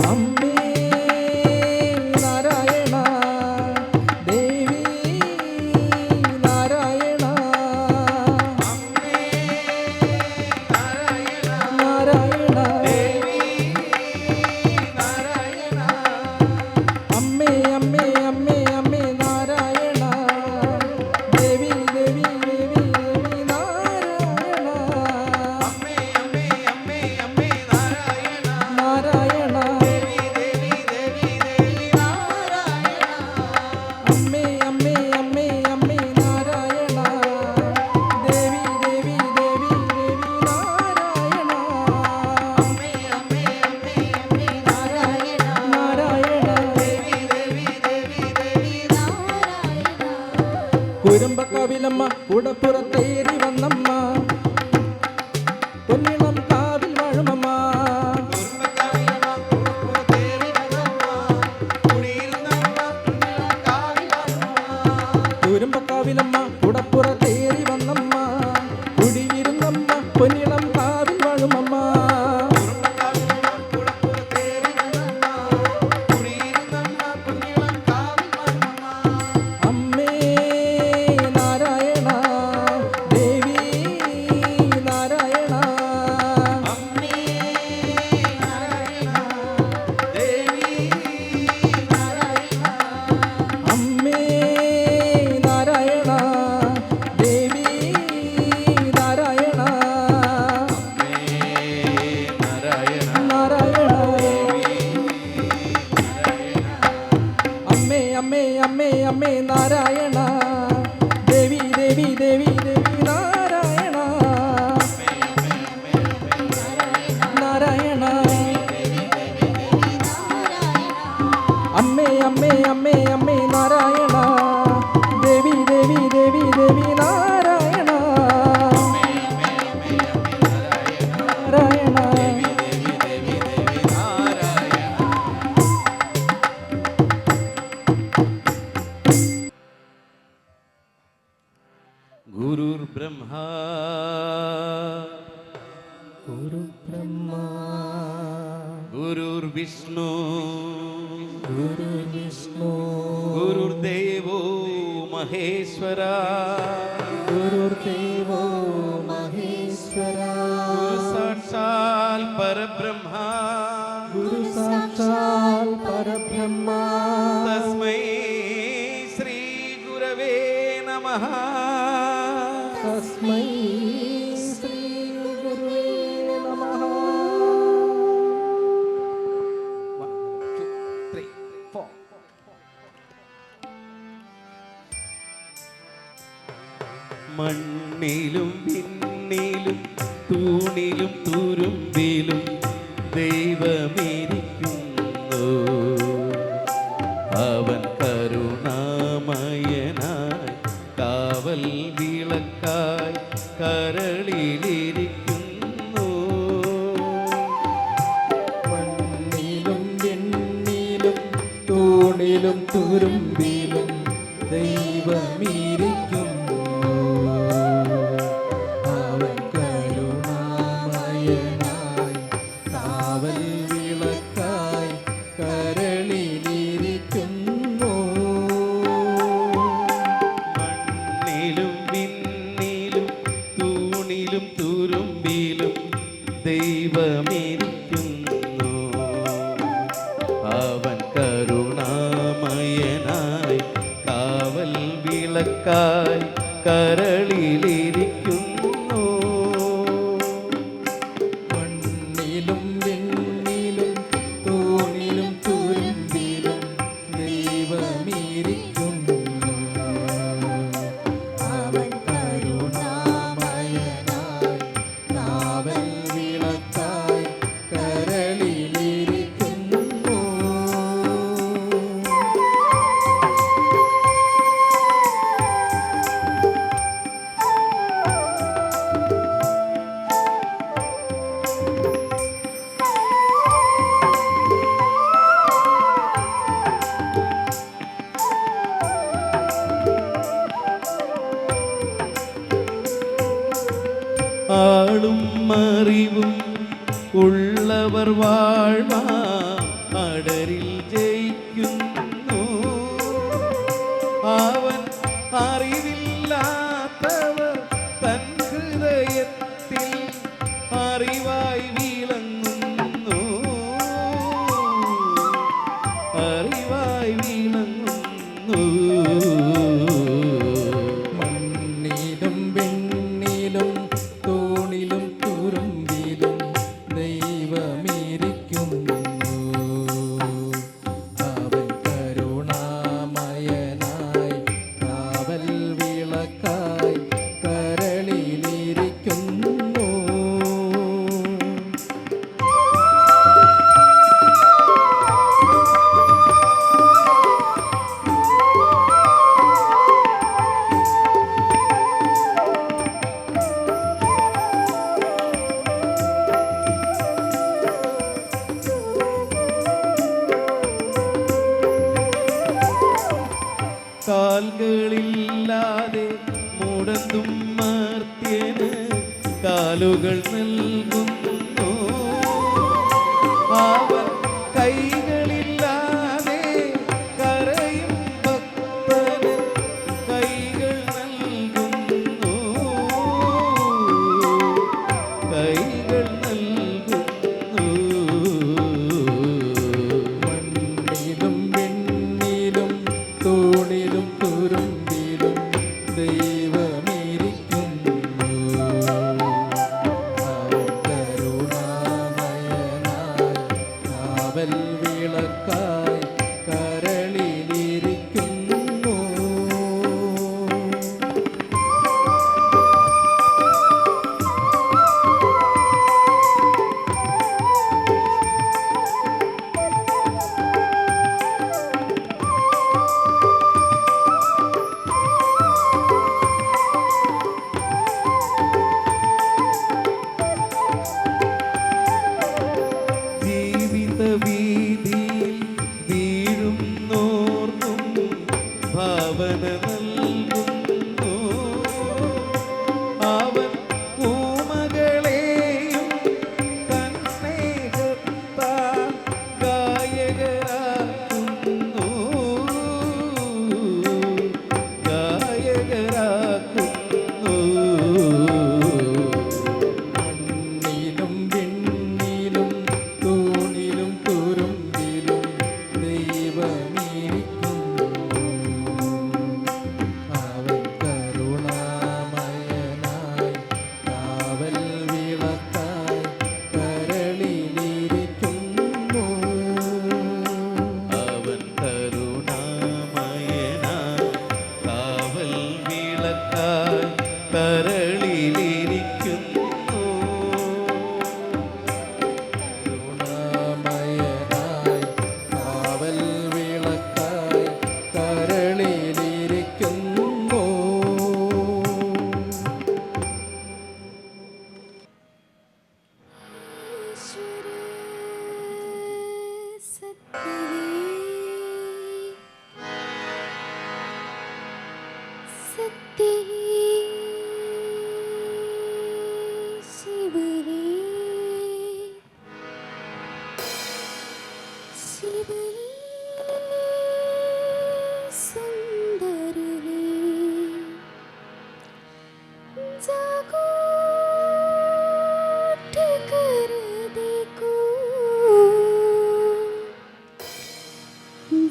അമ്മേ നാരായണ ദേവി നാരായണ കുടപ്പുറത്തേറി വന്നമ്മ പൊന്നിളം കാവിൽ വാഴുമമ്മ കുരുമ്പക്കാവിലമ്മ കുടപ്പുറത്തേറി വന്നമ്മ കുടിയിരുന്നമ്മ പൊന്നിളം കാവിൽ വാഴുമമ്മ അമ്മേ നാരായണ ദേവി നാരായണ അമ്മേ നാരായണ ദേവി നാരായണ നാരായണ അമ്മേ അമ്മേ അമ്മേ അമ്മേ നാരായണ ദേവി ദേവി ദേവി ദേവി നാരായണ നാരായണ അമ്മേ അമ്മേ അമ്മേ അമ്മേ നാരായണ ദേവി ദേവി ദേവി ദേവി നാരായണ നാരായണ ഗുരുർ ബ്രഹ്മ ഗുരു ബ്രഹ്മ ഗുരുർ വിഷ്ണു ഗുരു വിഷ്ണു ഗുരുർദേവോ മഹേശ്വര ഗുരുദേവോ മഹേശ്വര ഗുരു സാക്ഷാൽ പരബ്രഹ്മ ഗുരു സാക്ഷാൽ പരബ്രഹ്മ തസ്മൈ ശ്രീ ഗുരവേ നമഃ തസ്മൈ ശ്രീ ഗുരുവേ നമഃ. മണ്ണിലും പിന്നിലും തൂണിലും തുരുമ്പിലും ദൈവമിരിക്കുന്നു അവൻ കരുണാമയനായി കാവൽ വിളക്കായി കരളിലിരിക്കുന്നു മണ്ണിലും വെണ്ണിലും തൂണിലും തുരുമ്പിലും ദൈവമിരിക്കുന്നു അവൻ കരുണാമയനായി കാവൽ വിളക്കായി കരളിലിരിക്കുന്നു മണ്ണിലും പിന്നിലും തൂണിലും തുരുമ്പിലും ദൈവമിരിക്കുന്നു അവൻ കരുണാമയനായി കാവൽ വിളക്കായി കരളിലിരിക്കുന്നു മണ്ണിലും വെണ്ണിലും തൂണിലും തുരുമ്പിലും ദൈവമിരിക്കുന്നു അവൻ കരുണാമയനായി കാവൽ വിളക്കായി കരളിലിരിക്കുന്നു ആളും അറിവും ഉള്ളവർ വാഴ്വാ അടരിൽ ജയിക്കുന്നു അവൻ അറിവില്ലാത്തവർ തൻ ഹൃദയത്തിൽ അറിവായി വിളങ്ങുന്നു അറിവായി വിളങ്ങുന്നു മണ്ണിലും വെണ്ണിലും തൂണിലും തുരുമ്പിലും ദൈവമിരിക്കുന്നു മർത്യന് കാലുകൾ നൽകുന്നു. അവൻ കൈകളില്ലാതെ കരയും ഭക്തന് കൈകൾ നൽകുന്നു. കൈകൾ നൽകുന്നു. മണ്ണിലും വെണ്ണിലും തൂണിലും തുരുമ്പിലും ദൈവമിരിക്കുന്നു. അവൻ കരുണാമയനായി കാവൽ വിളക്കായി കരളിലിരിക്കുന്നു. ജീവിത വീതിയിൽ വീഴുന്നോർന്നും ഭാവന നൽകുന്നു. അവൻ ഊമകളെയും തൻ സ്നേഹത്താൽ ഗായകരാക്കുന്നു. ഗായകരാക്കുന്നു. മണ്ണിലും വെണ്ണിലും തൂണിലും തുരുമ്പിലും ദൈവമിരിക്കുന്നു. അവൻ കരുണാമയനായി കാവൽ വിളക്കായി കരളിലിരിക്കുന്നു. അവൻ കരുണാമയനായി കാവൽ വിളക്കായി കരളിലിരിക്കുന്നു. കരുണാമയനായി കാവൽ വിളക്കായി കരളിലിരിക്കുന്നു.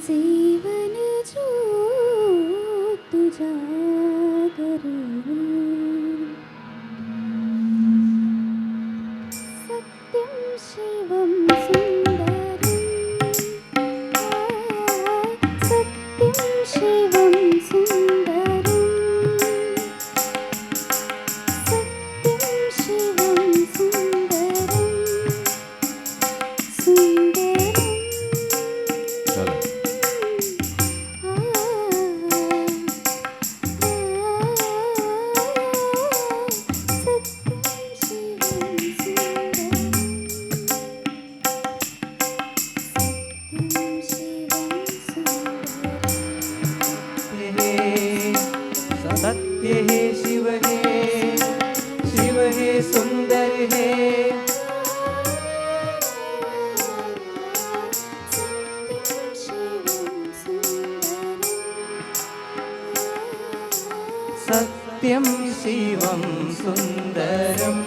जीवन ज्योत उजागर सत्यं शिवं सुन्दरं सत्यं शिवं सुन्दरं सत्यं शिवं सुन्दरं सुन्दरं सत्य है शिव है सुंदर है. सत्यं शिवं सुन्दरं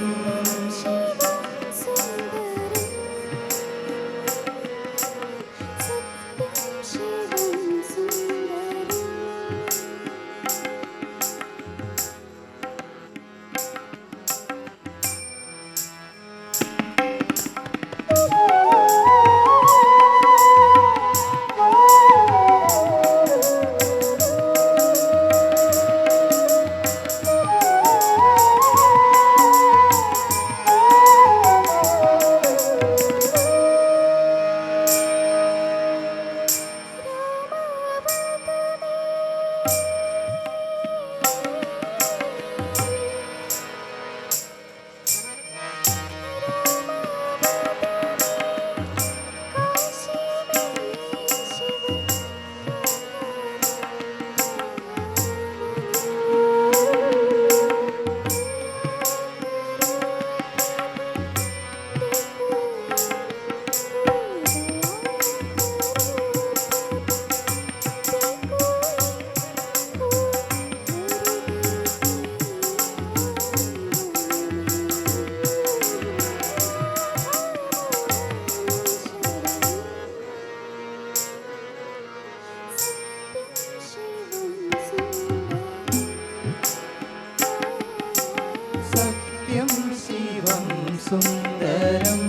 സത്യം ശിവം സുന്ദരം.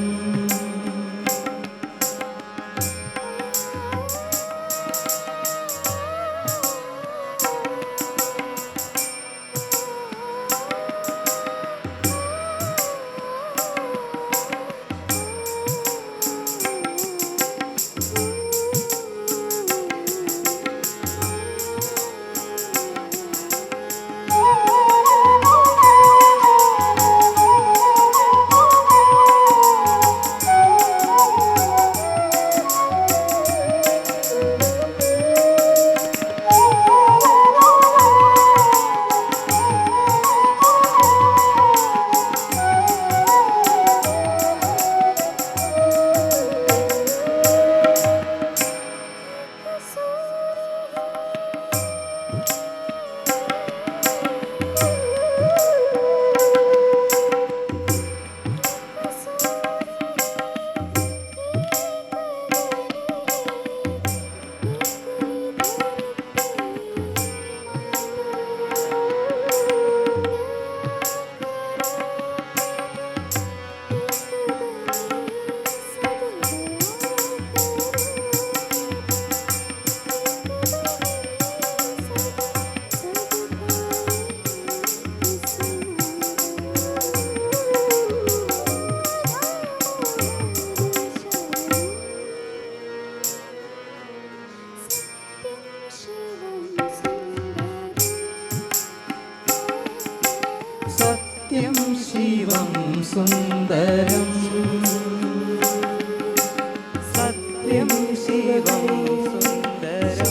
സത്യം ശിവം സുന്ദരം.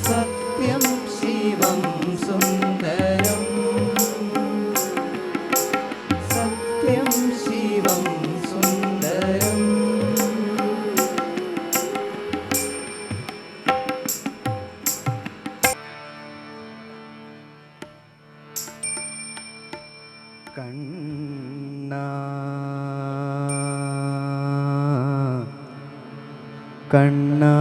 സത്യം ശിവം സുന്ദരം. സത്യം ശിവം സുന്ദരം. കണ്ണാ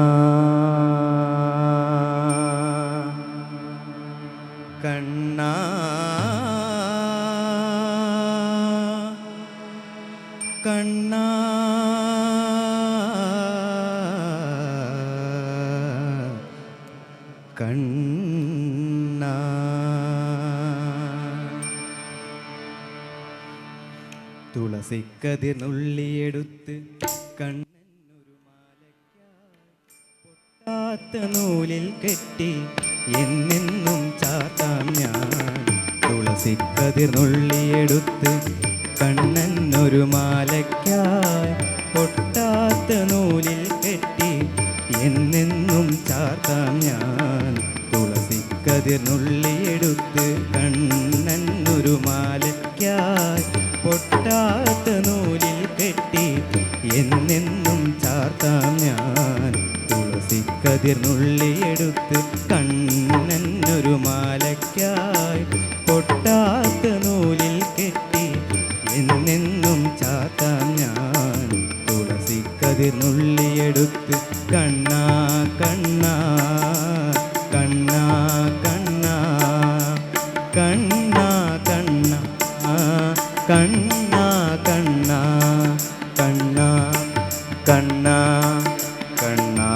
കണ്ണാ കണ്ണാ കണ്ണാ തുളസിക്കതിർന്നുള്ളിയെടുത്ത് കണ്ണനൊരു മാലയ്ക്കാത്ത നൂലിൽ കെട്ടി എന്നെന്നും ചാത്താം ഞാൻ. തുളസിക്കതിർന്നുള്ളിയെടുത്ത് കണ്ണനൊരു മാലയ്ക്കായി പൊട്ടാത്ത നൂലിൽ കെട്ടി എന്നെന്നും ചാത്താം ഞാൻ. തുളസിക്കതിർന്നുള്ളിയെടുത്ത് കണ്ണനൊരു മാലയ്ക്കായി പൊട്ടാത്ത നൂലിൽ കെട്ടി എന്നെന്നും ചാർത്താം ഞാൻ. തുളസിക്കതിർന്നുള്ളിയെടുത്ത് കണ്ണനൊരു മാലയ്ക്കായി പൊട്ടാത്ത നൂലിൽ കെട്ടി എന്നെന്നും ചാർത്താം ഞാൻ. തുളസിക്കതിർന്നുള്ളിയെടുത്ത് കണ്ണാ കണ്ണാ കണ്ണാ കണ്ണാ കണ്ണാ കണ്ണാ കണ്ണാ കണ്ണാ കണ്ണാ കണ്ണാ കണ്ണാ.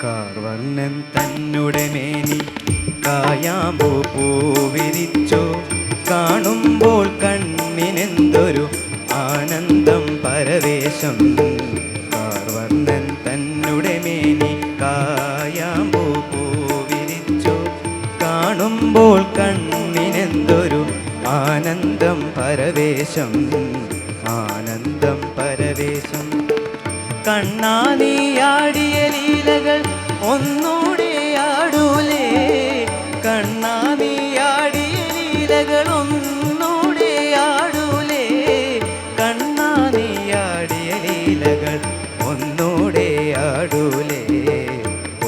കാർവർണ്ണൻ തന്നുടെ മേനി കായാമ്പൂ പൂവിരിച്ചോ കാണുമ്പോൾ കണ്ണിനെന്തൊരു ആനന്ദം പരവേശം കാർവർണ്ണൻ തന്നെ മേനി കായാമ്പൂ പൂവിരിച്ചു കാണുമ്പോൾ കണ്ണിനെന്തൊരു ആനന്ദം പരവേശം ആനന്ദം പരവേശം കണ്ണാനിയാടിയ ലീലകൾ ഒന്നൂടെ ആടൂലേ കണ്ണാനിയാടിയ ലീലകൾ ഒന്നൂടെ ആടൂലേ കണ്ണാനിയാടിയ ലീലകൾ ഒന്നൂടെ ആടൂലേ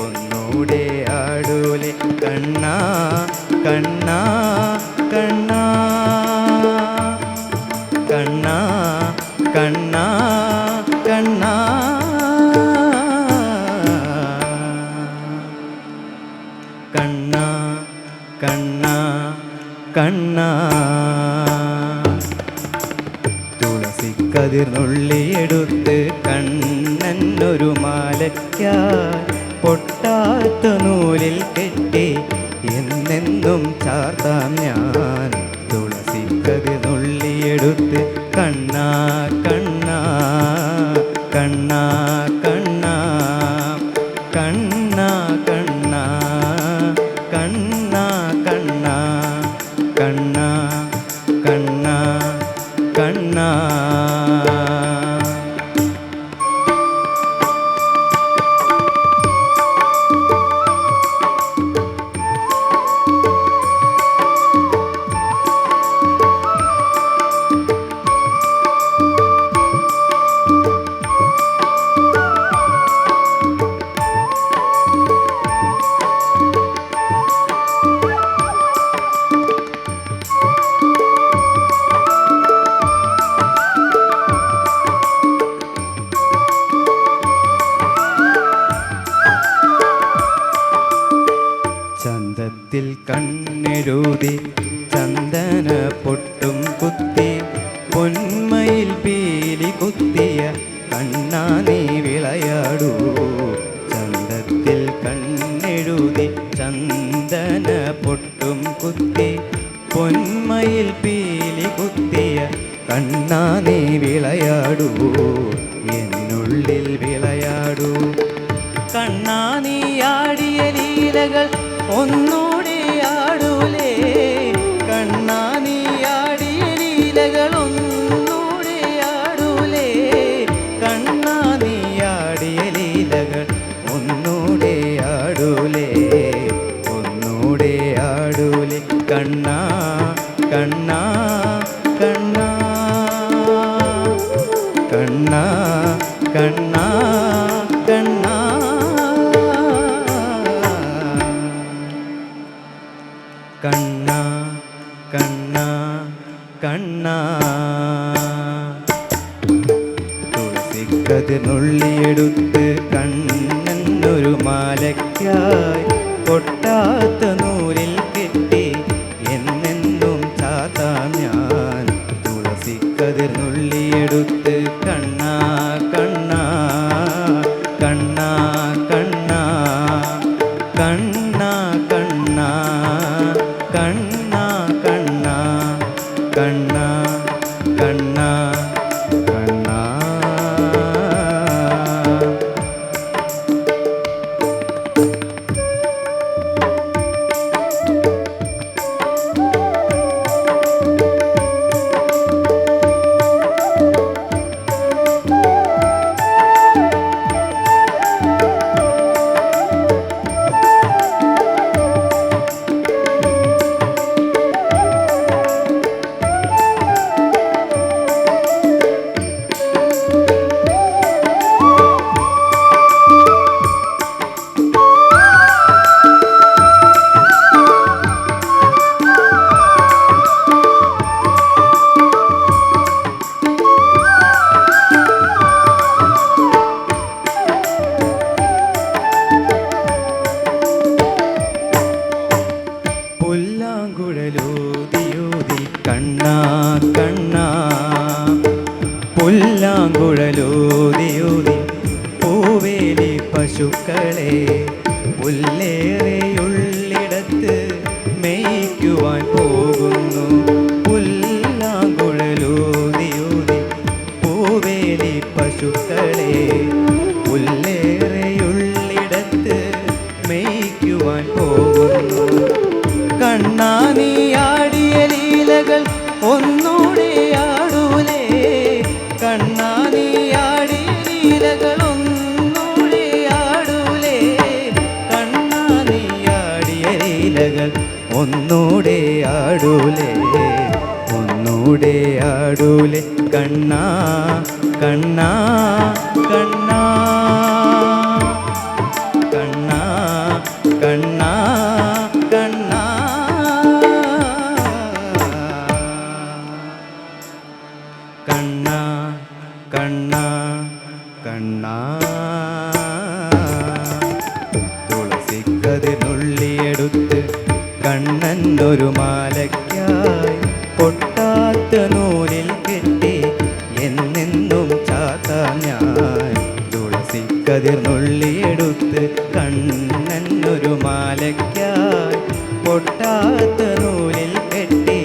ഒന്നൂടെ ആടൂലേ കണ്ണാ കണ്ണാ കണ്ണാ കണ്ണാ കണ്ണാ കണ്ണാ കണ്ണാ കണ്ണാ കണ്ണാ തുളസിക്കതിർന്നുള്ളിയെടുത്ത് കണ്ണനൊരു മാലയ്ക്കായി പൊട്ടാത്ത നൂലിൽ കെട്ടി എന്നെന്നും ചാർത്താം ഞാൻ തുളസിക്കതിർന്നുള്ളിയെടുത്ത് കണ്ണാ കണ്ണാ കണ്ണാ കണ്ണാ കണ്ണാ കണ്ണാ കണ്ണാ കണ്ണാ കണ്ണാ കണ്ണാ കണ്ണാ ചന്തത്തിൽ കണ്ണെഴുതി ചന്ദന പൊട്ടും കുത്തി പൊന്മയിൽ പീലി കുത്തിയ കണ്ണാ നീ വിളയാടൂ ചന്തത്തിൽ കണ്ണെഴുതി ചന്ദന പൊട്ടും കുത്തി പൊന്മയിൽ പീലി കുത്തിയ കണ്ണാ നീ വിളയാടൂ എന്നുള്ളിൽ വിളയാടൂ കണ്ണാ നീ ആടിയ ലീലകൾ ഒന്നൂടെ ആടൂലേ കണ്ണാ നീ ആടിയ ലീലകൾ ഒന്നൂടെ ആടൂലേ കണ്ണാ നീ ആടിയ ലീലകൾ ഒന്നൂടെ ആടൂലേ ഒന്നൂടെ ആടൂലേ കണ്ണാ കണ്ണാ കണ്ണാ കണ്ണാ കണ്ണാ കണ്ണാ കണ്ണാ കണ്ണാ കണ്ണാ തുളസിക്കതിർന്നുള്ളിയെടുത്ത് കണ്ണനൊരു മാലയ്ക്കായി പൊട്ടാത്ത നൂലിൽ കെട്ടി എന്നെന്നും ചാർത്താം ഞാൻ തുളസിക്കതിർന്നുള്ളിയെടുത്ത് കണ്ണാ കണ്ണാ കണ്ണാ കണ്ണാ കണ്ണാ കണ്ണാ കണ്ണാ കണ്ണാ കണ്ണാ കണ്ണാ കണ്ണാ പുല്ലാങ്കുഴലൂതിയൂതി കണ്ണാ കണ്ണാ പുല്ലാങ്കുഴലൂതിയൂതി പൂവേലി പശുക്കളെ പുല്ലേറെയുള്ളിടത്ത് മേയ്ക്കുവാൻ പോകുന്നു പുല്ലാങ്കുഴലൂതിയൂതി പശുക്കളെ പുല്ലേറെയുള്ളിടത്ത് മേയ്ക്കുവാൻ പോകുന്നു. കണ്ണാ നീ ആടിയ ലീലകൾ ഒന്നൂടെ ആടൂലേ, കണ്ണാ നീ ആടിയ ലീലകൾ ഒന്നൂടെ ആടൂലേ, കണ്ണാ നീ ആടിയ ലീലകൾ ഒന്നൂടെ ആടൂലേ, ഒന്നൂടെ ആടൂലേ കണ്ണാ കണ്ണാ കണ്ണാ കണ്ണാ കണ്ണാ കണ്ണാ. കണ്ണാ കണ്ണാ കണ്ണാ. തുളസിക്കതിനുള്ളിയെടുത്ത് കണ്ണൻ ഒരു മാലയ്ക്കായി പൊട്ടാത്ത നൂലിൽ കെട്ടി എന്നെന്നും ചാത്താം ഞാൻ. തുളസിക്കതിർന്നുള്ളിയെടുത്ത് കണ്ണൻ ഒരു മാലയ്ക്കായി പൊട്ടാത്ത നൂലിൽ കെട്ടി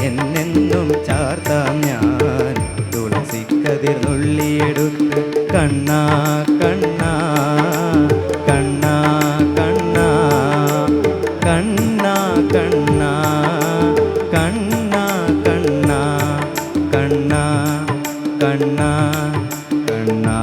എന്നെന്നും ചാർത്താം ഞാൻ. തുളസിക്കതിർന്നുള്ളിയെടുത്ത് കണ്ണാ കണ്ണാ കണ്ണാ കണ്ണാ കണ്ണാ കണ്ണാ കണ്ണാ കണ്ണാ കണ്ണാ കണ്ണാ കണ്ണാ.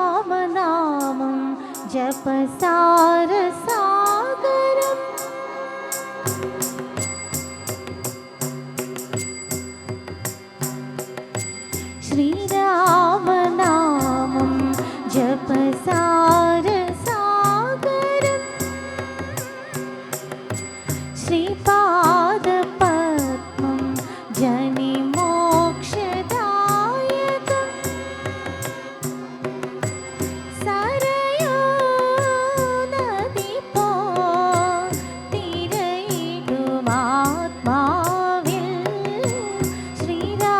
ശ്രീരാമനാമം ജപസാരസാഗരം ശ്രീരാമനാമം ജപസാരസാഗരം ശ്രീപാദപദ്മം ജനിമോക്ഷദായകം സരയൂ നദി പോ തിരയിടുമാത്മാവിൽ ശ്രീരാമനാമം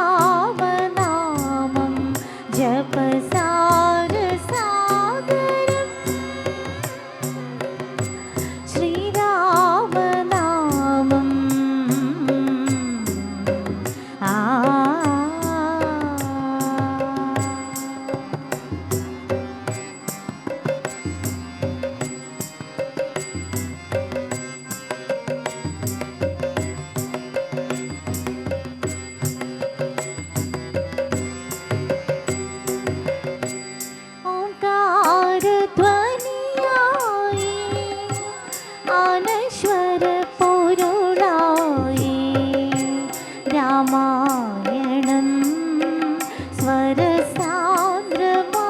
ജപസാരസാഗരം ശ്രീരാമനാമം ഓംകാരധ്വനിയായി അനശ്വര പൊരുളായി രാമായണം സ്വരസാന്ദ്രമാ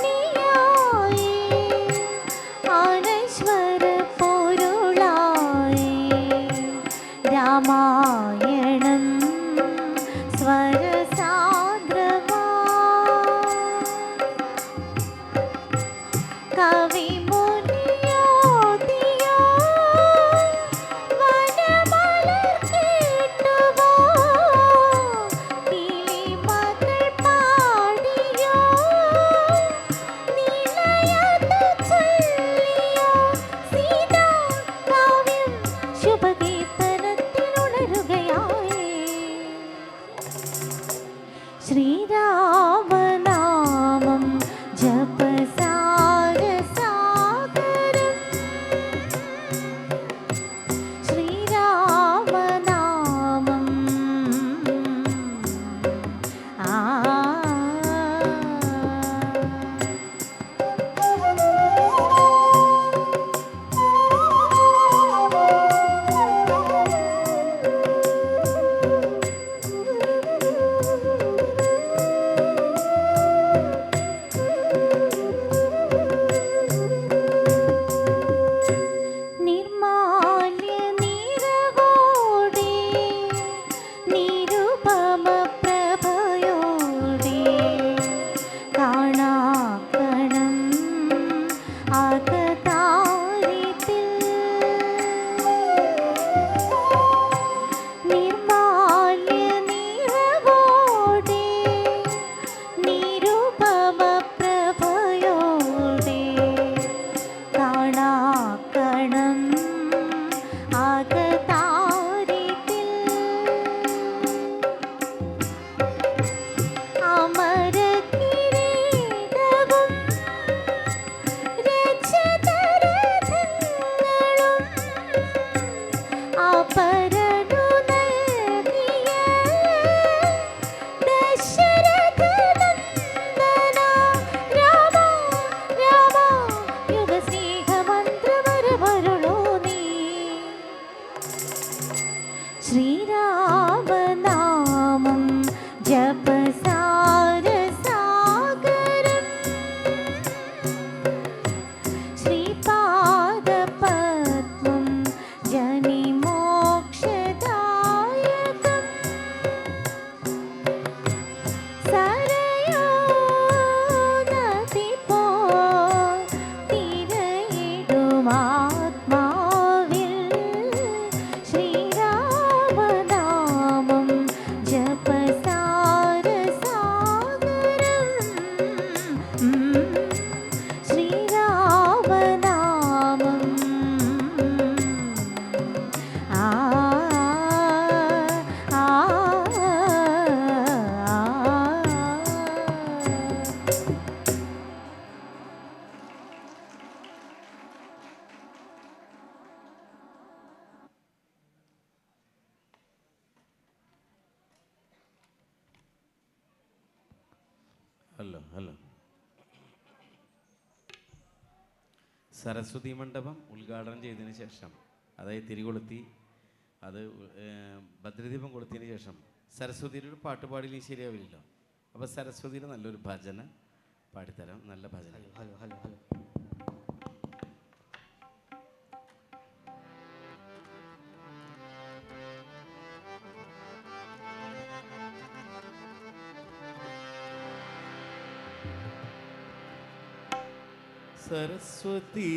ഓംകാരധ്വനിയായി അനശ്വര പൊരുളായി രാമായണം സ്വരസാന്ദ്രമാ കവിമുനിയോതിയോ വനമലർ കേട്ടുവോ കിളിമകൾ പാടിയോ നിലയത്ത് ചൊല്ലിയോ സീതാ കാവ്യം ശുഭകീർത്തനത്തിനുണരുകയായി ശ്രീരാമനാമം ജപസാരസാഗരം അകതാരിതിൽ നിർമാല്യ നിറവോടെ നിരുപമ പ്രഭയോടെ കാണാക്കണം അകതാരിതിൽ അമര കിരീടവും രക്ഷതരഥങ്ങളും അപരനു നൽകിയ ദശരഥനന്ദന രാമ രാമ യുഗസ്നേഹമന്ത്രവരവരുളോ നീ ശ്രീരാമനാമം ജപസാരസാഗരം ശ്രീപാദപദ്മം ജനിമോക്ഷദായകം സരയോ നദിപോ തിരയിടുമാത്മാവിൽ ശ്രീരാമനാമം ജപസാരസാഗരം ശ്രീരാമനാമം ആ ആ ഹലോ ഹലോ. സരസ്വതി മണ്ഡപം ഉദ്ഘാടനം ചെയ്തതിന് ശേഷം, അതായത് തിരികൊളുത്തി അത് ഭദ്രദീപം കൊളുത്തിയതിന് ശേഷം സരസ്വതിയുടെ ഒരു പാട്ട് പാടിയില്ലേ ശരിയാവില്ലല്ലോ. അപ്പോൾ സരസ്വതിയുടെ നല്ലൊരു ഭജന പാടിത്തരാം. നല്ല ഭജന. Hello hello hello. സരസ്വതീ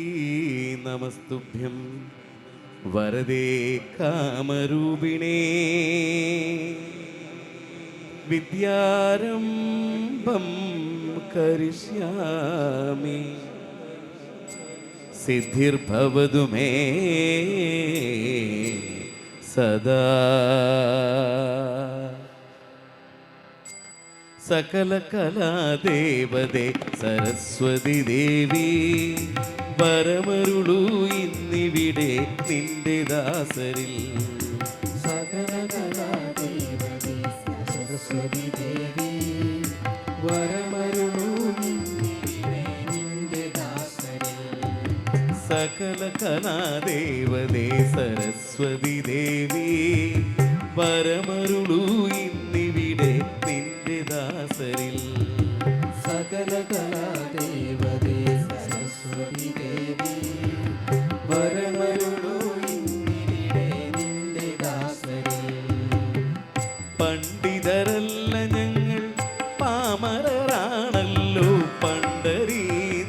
നമസ്തുഭ്യം വരദേ കാമരൂപിണേ വിദ്യാരംഭം കരിഷ്യാമി സിദ്ധിർഭവതു മേ സദാ. സകല കലാദേവതേ സരസ്വതി ദേവി വരമരുളൂ ഇന്നിവിടെ നിന്റെ ദാസരിൽ. സകല കലാദേവതേ സരസ്വതി ദേവി വരമരുളൂ നിന്റെ ദാസരിൽ. സകല കലാദേവതേ സരസ്വതി ദേവി വരമരുളൂ ഇന്നിവിടെ നിന്റെ ദാസരിൽ. സകല കലാദേവതേ സരസ്വതി ദേവി വരമരുളൂ ഇന്നിവിടെ നിന്റെ ദാസരിൽ. പണ്ഡിതരല്ല ഞങ്ങൾ പാമരരാണല്ലോ പണ്ടരീ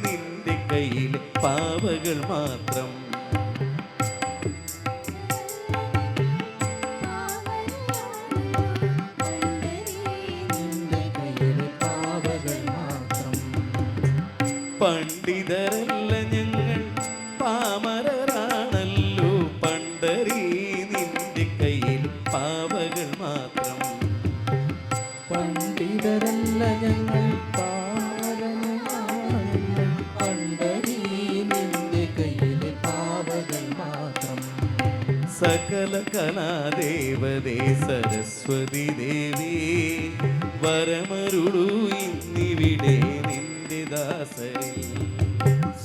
നിന്റെ കയ്യിൽ പാവകൾ മാത്രം. നിന്റെ കയ്യിൽ പാവകൾ മാത്രം. പണ്ഡിതരല്ല ഞങ്ങൾ പാമരരാണല്ലോ പണ്ടരീ നിന്റെ കയ്യിൽ പാവകൾ മാത്രം. പണ്ഡിതരല്ല ഞങ്ങൾ പാവനങ്ങൾ പണ്ടരീ നിന്റെ കയ്യിൽ പാവകൾ മാത്രം. സകല കലാദേവതേ സരസ്വതി ദേവി വരമരുളൂ ഇന്നിവിടെ നിന്റെ ദാസരിൽ.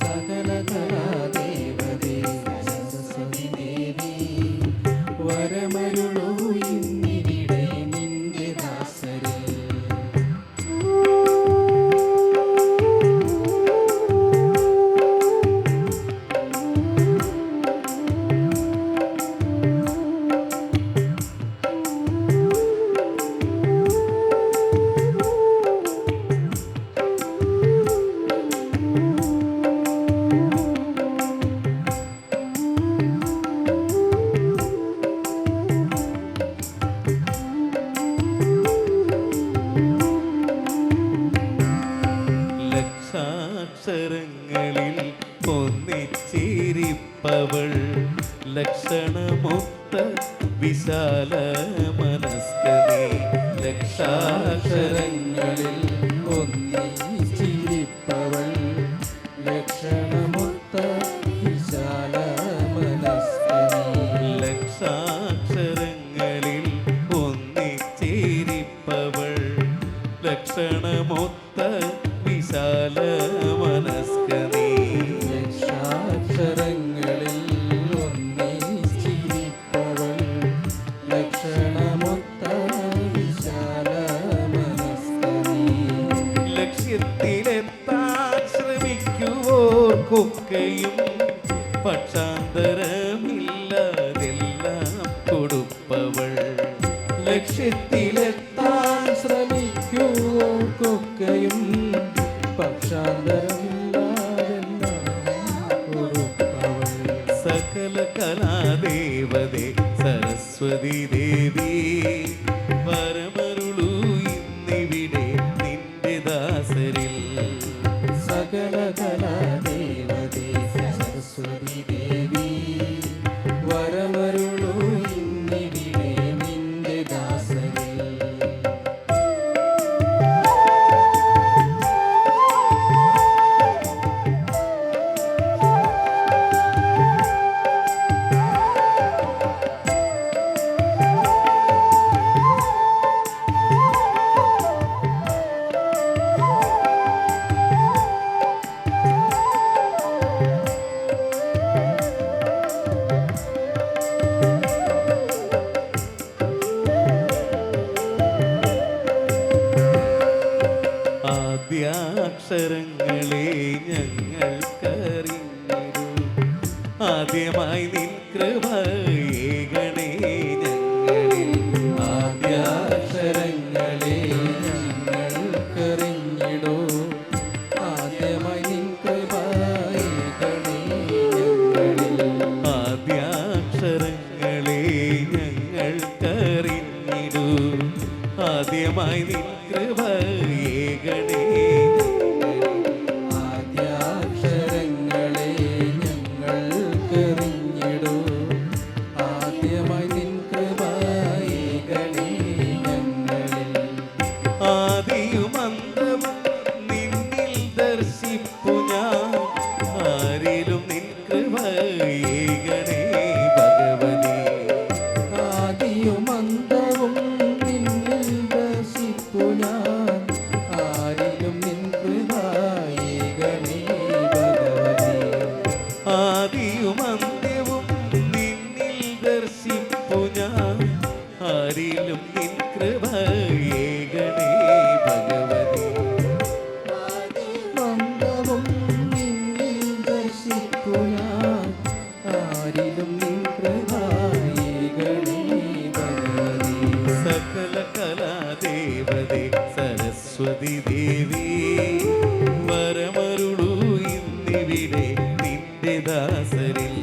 സകല കലാദേവതേ സരസ്വതി ദേവി വരമരുളൂ ഇന്നിവിടെ നിന്റെ ദാസരിൽ. ലക്ഷാക്ഷരങ്ങളിൽ ഒന്നിച്ചിരിപ്പവൾ ലക്ഷണമൊത്ത വിശാല മനസ്കനേ ലക്ഷാക്ഷരങ്ങളിൽ ഒന്നിച്ചിരിപ്പവൾ ലക്ഷണമൊത്ത വിശാല മനസ്കനേ ലക്ഷാക്ഷരങ്ങളിൽ ഒന്നിച്ചിരിപ്പവൾ ലക്ഷണമൊത്ത വിശാല മനസ്കനേ ലക്ഷാക്ഷരങ്ങളിൽ ഒന്നിച്ചിരിപ്പവൾ ലക്ഷണമൊത്ത വിശാല മനസ്കനേ ലക്ഷ്യത്തിലെത്താൻ ശ്രമിക്കുവോർക്കൊക്കെയും പക്ഷാന്തരമില്ലാതെല്ലാം കൊടുപ്പവൾ ലക്ഷ്യത്തിലെത്താൻ ശ്രമിക്കുവോർക്കൊക്കെയും പക്ഷാന്തരമില്ലാതെല്ലാം കൊടുപ്പവൾ സകല കലാദേവതേ സരസ്വതി ദേവി വരമരുളൂ ഇന്നിവിടെ നിന്റെ ദാസരിൽ സകല കലാദേവതേ സരസ്വതി ദേവി വരമരുളൂ ഇന്നിവിടെ നിന്റെ ദാസരിൽ ആദ്യാക്ഷരങ്ങളെ ഞങ്ങൾക്കറിഞ്ഞിരു ആദ്യമായി നിൻ കൃപയേകണേ ഞങ്ങളിൽ ആദ്യാക്ഷരങ്ങളെ ഞങ്ങൾക്കറിഞ്ഞിടൂ ആദ്യമായി നിൻ കൃപയേകണേ ഞങ്ങളിൽ ആദ്യാക്ഷരങ്ങളെ ഞങ്ങൾക്കറിഞ്ഞിരു ആദ്യമായി നിൻ കൃപയേകണേ ആദ്യാക്ഷരങ്ങളെ ഞങ്ങൾക്കറിഞ്ഞിടൂ ആദ്യമായി നിൻ കൃപയേകണേ ഞങ്ങളിൽ ആദിയുമന്തവും നിന്നിൽ ദർശിപ്പു ഞാൻ ആരിലും നിൻ കൃപയേകണേ ഭഗവനേ ആദിയുമന്തവും നിന്നിൽ ദർശിപ്പു ഞാൻ ആരിലും നിൻ കൃപയേകണേ ഭഗവതേ ആദിയുമന്ത്യവും നിന്നിൽ ദർശിപ്പു ഞാൻ ആരിലും നിൻ കൃപയേകണേ ഭഗവതേ മന്ദവും നിന്നിൽ ദർശിപ്പു ഞാൻ ആരിലും നിൻ കൃപയേകണേ ഭഗവതേ സകല കലാദേവതേ സരസ്വതി ദേവി വരമരുളൂ ഇന്നിവിടെ നിന്റെ ദാസരിൽ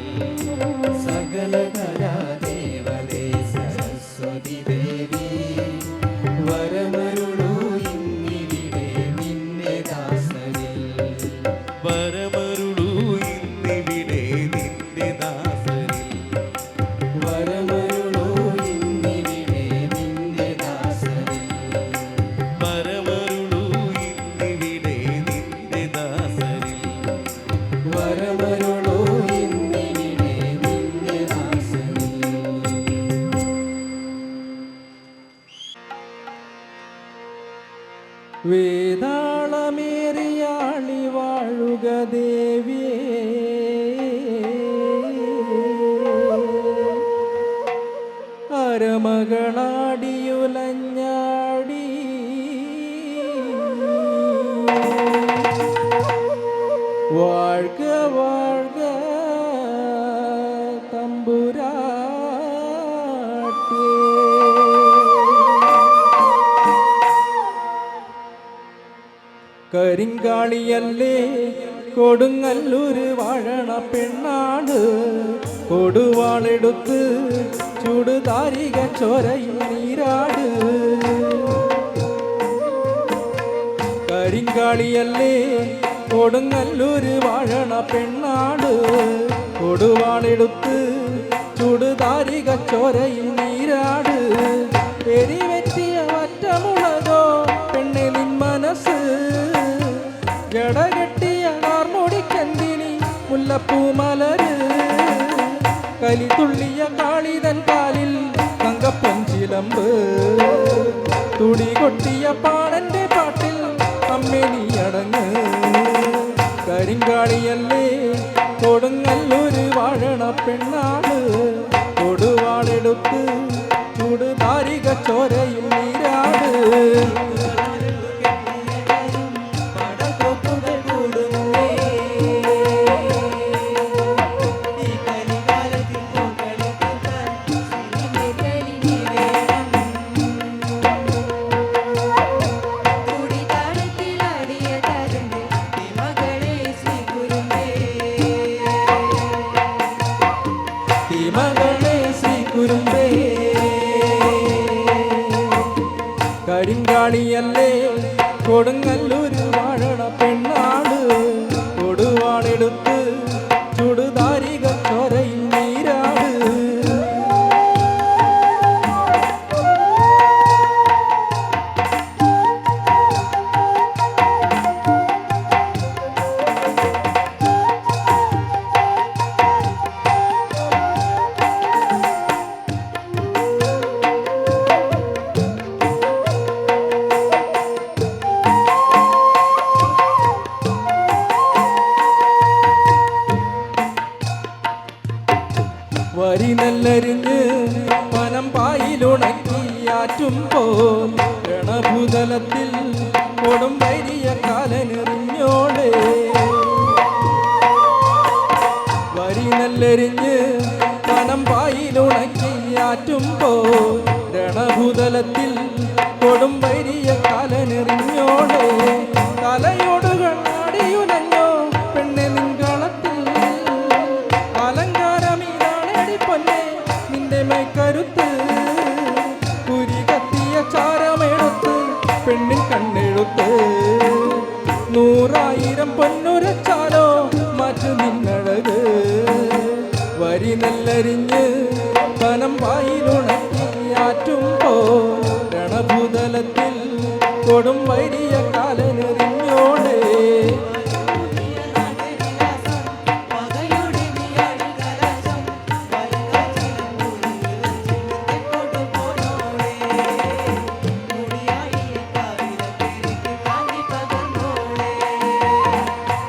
സകല കലാദേവതേ സരസ്വതി ദേവി വരമരുളൂ ഇന്നിവിടെ നിന്നെ ദാസരിൽ വരമരുളൂ ഇന്നിവിടെ നിന്റെ ദാസരിൽ വരമരുളൂ ഇന്നിവിടെ നിന്റെ ദാസരിൽ വരമരുളൂ ഇന്നിവിടെ നിന്റെ ദാസരിൽ വരമരുളൂ ഇന്നിവിടെ നിന്റെ ദാസരിൽ വേതാളമേറിയാളി വാഴുക ദേവിയേ അരമകളാടിയുലഞ്ഞാടി வாழ்க வாழ்க തമ്പുരാട്ടി കരിങ്കാളിയല്ലേ കൊടുങ്ങല്ലൂര് വാഴണ പെണ്ണാണ് കൊടുവാളെടുത്ത് ചുടുതാരിക ചോരയിൽ നീരാട് കരിങ്കാളിയല്ലേ കൊടുങ്ങല്ലൂര് വാഴണ പെണ്ണാട് കൊടുവാളെടുത്ത് ചുടുതാരിക ചോരയിൽ നീരാട് എരിവെറ്റിയ വറ്റമുളകോ പെണ്ണെ നിൻ മനസ്സ് ജടകെട്ടിയ കാർമുടിക്കെന്തിനി മുല്ലപ്പൂമലര് കലിതുള്ളിയ കാളിതൻ കാലിൽ തങ്കപ്പൊഞ്ചിലമ്പ് തുടി കൊട്ടിയ പാടന്റെ പാട്ടിൽ അമ്മേ നീ അടങ്ങ് കരിങ്കാളിയല്ലേ കൊടുങ്ങല്ലൂര് വാഴണ പെണ്ണാട് കൊടുവാളെടുത്ത് ചുടുതാരിക ചോരയിൽ നീരാട് മകളെ ശ്രീ കുരുമ്പേ കരിങ്കാളിയല്ലേ കൊടുങ്ങല്ലൂര് വാഴണ പെണ്ണാട് കൊടുവാളെടുത്ത് ചുടുതാരിക ചോരയിൽ നീരാട് വരി നെല്ലരിഞ്ഞ് പനം പായിലുണക്കിയാറ്റുമ്പോ രണഭൂതലത്തിൽ കൊടും വൈരിയ കാലനെറിഞ്ഞോളെ വരി നെല്ലരിഞ്ഞ് പനം പായിലുണക്കിയാറ്റുമ്പോ രണഭൂതലത്തിൽ കൊടും വൈരിയ കാലനെറിഞ്ഞോളെ തലയോടുകൾ ആടിയുലഞ്ഞോ പെണ്ണെ നിൻകളത്തിൽ പൊന്നെ നിന്റെ മേക്കരുത്ത് കുരി കത്തിയ ചാരമെടുത്ത് പെണ്ണിൻ കണ്ണെഴുത്ത് 100,000 പൊന്നുരച്ചാലോ മാറ്റു നിന്നഴക് വരി നെല്ലരിഞ്ഞ് പനം പായിലുണക്കിയാറ്റുമ്പോ രണഭൂതലത്തിൽ കൊടും വൈരിയ കാലനെറിഞ്ഞോളെ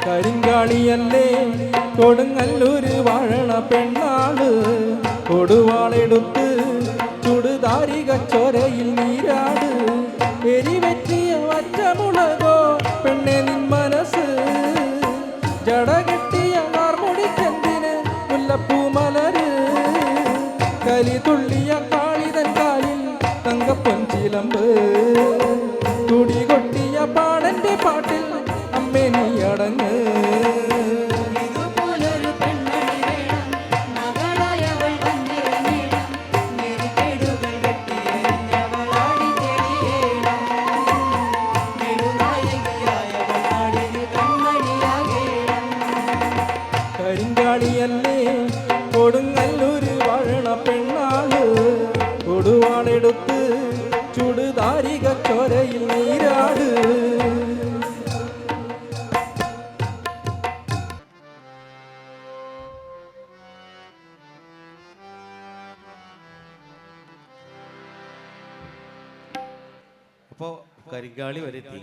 കരിങ്കാളിയല്ലേ കൊടുങ്ങല്ലൂര് വാഴണ പെണ്ണാട് കൊടുവാളെടുത്ത് ചുടുതാരിക ചോരയിൽ നീരാട് എരിവെറ്റിയ വറ്റമുളകോ പെണ്ണെ നിൻ മനസ്സ് ജടകെട്ടിയ കാർമുടിക്കെന്തിന് മുല്ലപ്പൂമലര് കലിതുള്ളിയ കാളിതൻ കാലിൽ തങ്കപ്പൊഞ്ചിലമ്പ് തുടി കൊട്ടിയ പാടന്റെ പാട്ടിൽ അമ്മേ നീ അടങ്ങ് കരിങ്കാളിയല്ലേ കൊടുങ്ങല്ലൂര് വാഴണ പെണ്ണാട് കൊടുവാളെടുത്ത് ചുടുതാരിക ചോരയിൽ നീരാട് അപ്പോൾ കരിങ്കാളി വരെ എത്തി,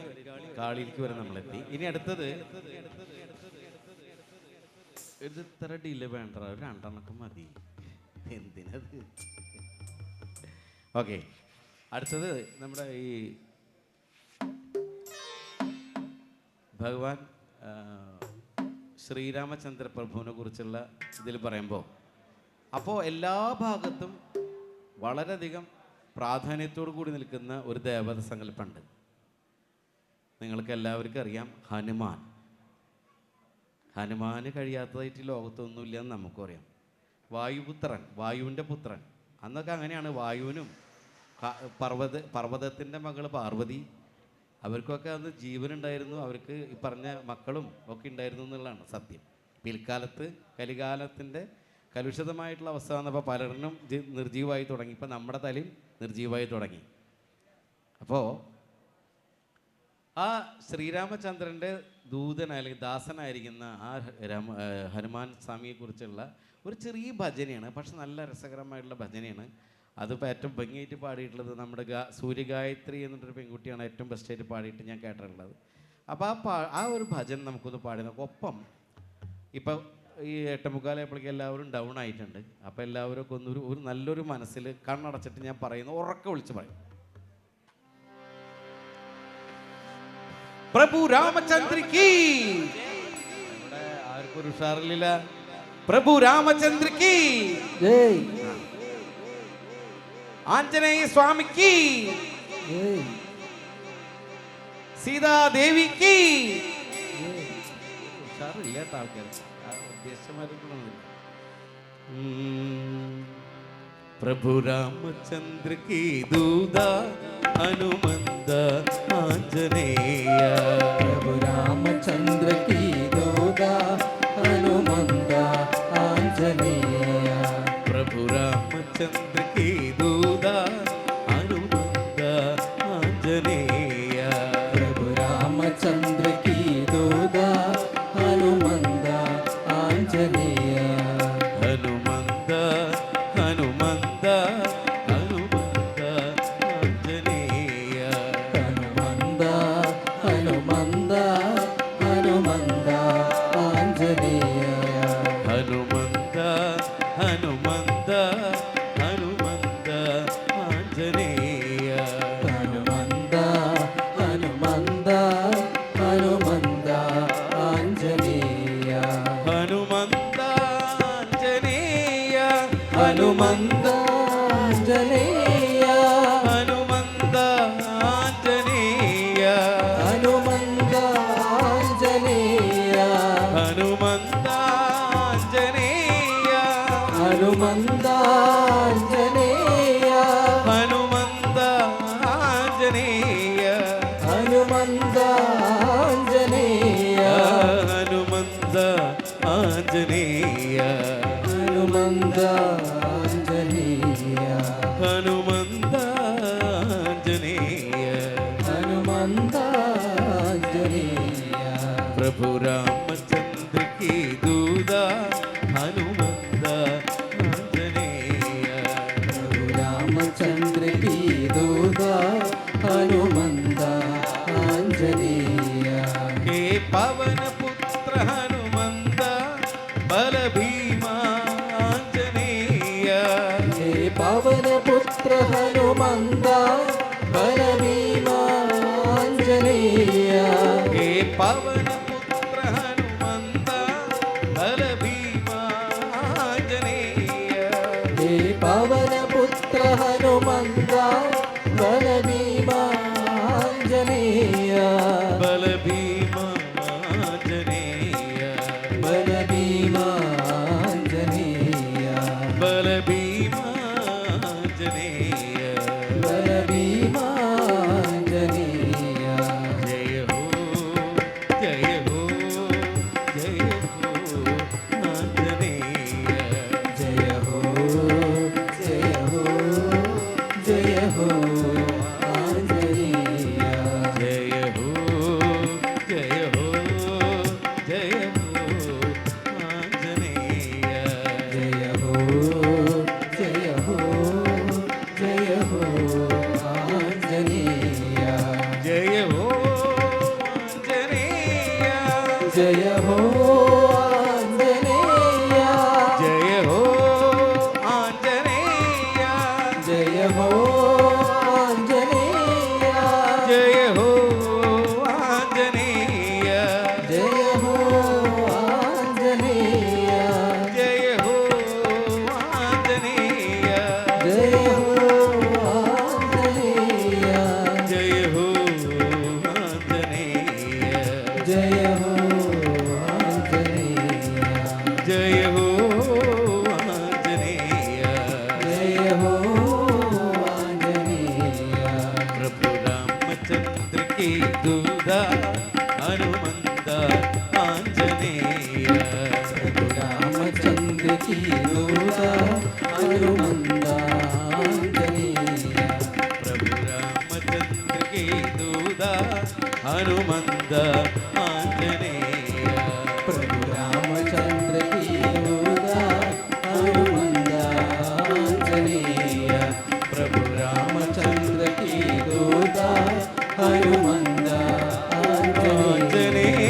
കാളിയിലേക്ക് വരെ നമ്മളെത്തി. ഇനി അടുത്തത് ഇത് ഇത്ര ഡിലേ വേണ്ട, ഒരു 2 മതി, എന്തിനത്. ഓക്കെ, അടുത്തത് നമ്മുടെ ഈ ഭഗവാൻ ശ്രീരാമചന്ദ്ര പ്രഭുവിനെ കുറിച്ചുള്ള ഇതിൽ പറയുമ്പോൾ അപ്പോൾ എല്ലാ ഭാഗത്തും വളരെയധികം പ്രാധാന്യത്തോടു കൂടി നിൽക്കുന്ന ഒരു ദേവത സങ്കല്പമുണ്ട്. നിങ്ങൾക്ക് എല്ലാവർക്കും അറിയാം, ഹനുമാൻ. ഹനുമാന് കഴിയാത്തതായിട്ട് ലോകത്തൊന്നുമില്ല എന്ന് നമുക്കറിയാം. വായുപുത്രൻ, വായുവിൻ്റെ പുത്രൻ. അന്നൊക്കെ അങ്ങനെയാണ്. വായുവിനും പർവ്വതത്തിൻ്റെ മകൾ പാർവതി, അവർക്കൊക്കെ അന്ന് ജീവനുണ്ടായിരുന്നു, അവർക്ക് ഈ പറഞ്ഞ മക്കളും ഒക്കെ ഉണ്ടായിരുന്നു എന്നുള്ളതാണ് സത്യം. പിൽക്കാലത്ത് കലികാലത്തിൻ്റെ കലുഷിതമായിട്ടുള്ള അവസ്ഥ വന്നപ്പോൾ പലരിനും നിർജീവമായി തുടങ്ങി. ഇപ്പം നമ്മുടെ തലയും നിർജീവമായി തുടങ്ങി. അപ്പോൾ ആ ശ്രീരാമചന്ദ്രൻ്റെ ദൂതൻ അല്ലെങ്കിൽ ദാസനായിരിക്കുന്ന ആ ഹനുമാൻ സ്വാമിയെക്കുറിച്ചുള്ള ഒരു ചെറിയ ഭജനയാണ്. പക്ഷെ നല്ല രസകരമായിട്ടുള്ള ഭജനയാണ്. അതിപ്പോൾ ഏറ്റവും ഭംഗിയായിട്ട് പാടിയിട്ടുള്ളത് നമ്മുടെ സൂര്യഗായത്രി എന്നിട്ടൊരു പെൺകുട്ടിയാണ് ഏറ്റവും ബെസ്റ്റായിട്ട് പാടിയിട്ട് ഞാൻ കേട്ടിട്ടുള്ളത്. അപ്പോൾ ആ ഒരു ഭജന നമുക്കൊന്ന് പാടി നോക്കാം. ഒപ്പം ഇപ്പം ഈ 8:45 എല്ലാവരും ഡൗൺ ആയിട്ടുണ്ട്. അപ്പോൾ എല്ലാവരും ഒക്കെ ഒന്ന് ഒരു നല്ലൊരു മനസ്സിൽ കണ്ണടച്ചിട്ട് ഞാൻ പറയുന്നു, ഉറക്കെ വിളിച്ച് പറയും. പ്രഭു രാമചന്ദ്ര കീ. ഇവിടെ ആർക്കും ഒരു ഉഷാറില്ല. പ്രഭു രാമചന്ദ്ര കീ ജയ്. ആഞ്ജനേയ സ്വാമിക്ക്, സീതാദേവി കീ. ഉഷാറില്ലാത്ത ആൾക്കാർ ഉദ്ദേശമാരൊന്നും. പ്രഭു രാമചന്ദ്ര കീ ദൂത ഹനുമന്ത ആഞ്ജനേയ. പ്രഭു രാമചന്ദ്ര കീ ദൂത ഹനുമന്ത ആഞ്ജനേയ. പ്രഭു രാമചന്ദ്ര കീ ദൂത ഹനുമന്ത ആഞ്ജനേയ. പ്രഭു രാമചന്ദ്ര കീ ദൂത ഹനുമന്ത ആഞ്ജനേയ. ഹനുമന്ത ഹനുമന്ത ഹനുമന്ത ആഞ്ജനേയ. ഹനുമന്ത ഹനുമന്ത ഹനുമന്ത ആഞ്ജനേയ. ഹനുമന്ത ഹനുമന്ത ഹനുമന്ത ആഞ്ജനേയ. ഹനുമന്ത ഹനുമന്ത ഹനുമന്ത ആഞ്ജനേയ. ഹനുമന്ത ആഞ്ജനേയ. ഹനുമന്ത ആഞ്ജനേയ. ഹനുമന്ത ആഞ്ജനേയ. ഹനുമന്ത ആഞ്ജനേയ. ഹനുമന്ത ആഞ്ജനേയ. ഹനുമന്ത ആഞ്ജനേയ. ഹനുമന്ത ആഞ്ജനേയ. ഹനുമന്ത ആഞ്ജനേയ. ഹനുമന്ത ആഞ്ജനേയ. ഹനുമന്ത ആഞ്ജനേയ. ഹനുമന്ത ആഞ്ജനേയ. ഹനുമന്ത ആഞ്ജനേയ. പ്രഭു രാമചന്ദ്ര കീ ദൂത ഹനുമന്ത ആഞ്ജനേയ. പ്രഭു രാമചന്ദ്ര കീ ദൂത ഹനുമന്ത ആഞ്ജനേയ. ഹേ പവന പുത്ര ഹനുമന്ത ബലഭീമ ആഞ്ജനേയ. ഹേ പവനപുത്ര ഹനുമന്ത ബലഭീമ ആഞ്ജനേയ. ഹേ പവന പുത്ര ഹനുമന്ത ബലഭീമ ആഞ്ജനേയ. ഹേ പവനപുത്ര ഹനുമന്ത ബലഭീമ ആഞ്ജനേയ. ബലഭീമ ആഞ്ജനേയ. ബലഭീമ ആഞ്ജനേയ. ബലഭീമ ആഞ്ജനേയ. ബലഭീമ ആഞ്ജനേയ. ജയ ഹോ ജയ ഹോ ജയ ഹോ ആഞ്ജനേയ. ജയ ഹോ ജയ ഹോ ജയ ഹോ ആഞ്ജനേയ. ജയ ഹോ ജയ ഹോ ജയ ഹോ ആഞ്ജനേയ. ജയ ഹോ ജയ ഹോ ജയ ഹോ ആഞ്ജനേയ. ജയ ഹോ ആഞ്ജനേയ. ജയ ഹോ ആഞ്ജനേയ. ജയ ഹോ ആഞ്ജനേയ. ജയ ഹോ ആഞ്ജനേയ. ജയ ഹോ ആഞ്ജനേയ. ജയ ഹോ ആഞ്ജനേയ. ജയ ഹോ ആഞ്ജനേയ. ജയ ഹോ ആഞ്ജനേയ. ജയ ഹോ ആഞ്ജനേയ. ജയ ഹോ ആഞ്ജനേയ. ജയ ഹോ ആഞ്ജനേയ. ജയ ഹോ ആഞ്ജനേയ. പ്രഭു രാമചന്ദ്ര കീ ദൂത ഹനുമന്ത प्रभु रामचंद्र की दूदा हनुमंत आंजनेय प्रभु रामचंद्र की दूत हनुमंत आंजनेय प्रभु रामचंद्र की दूत हनुमंत आंजनेय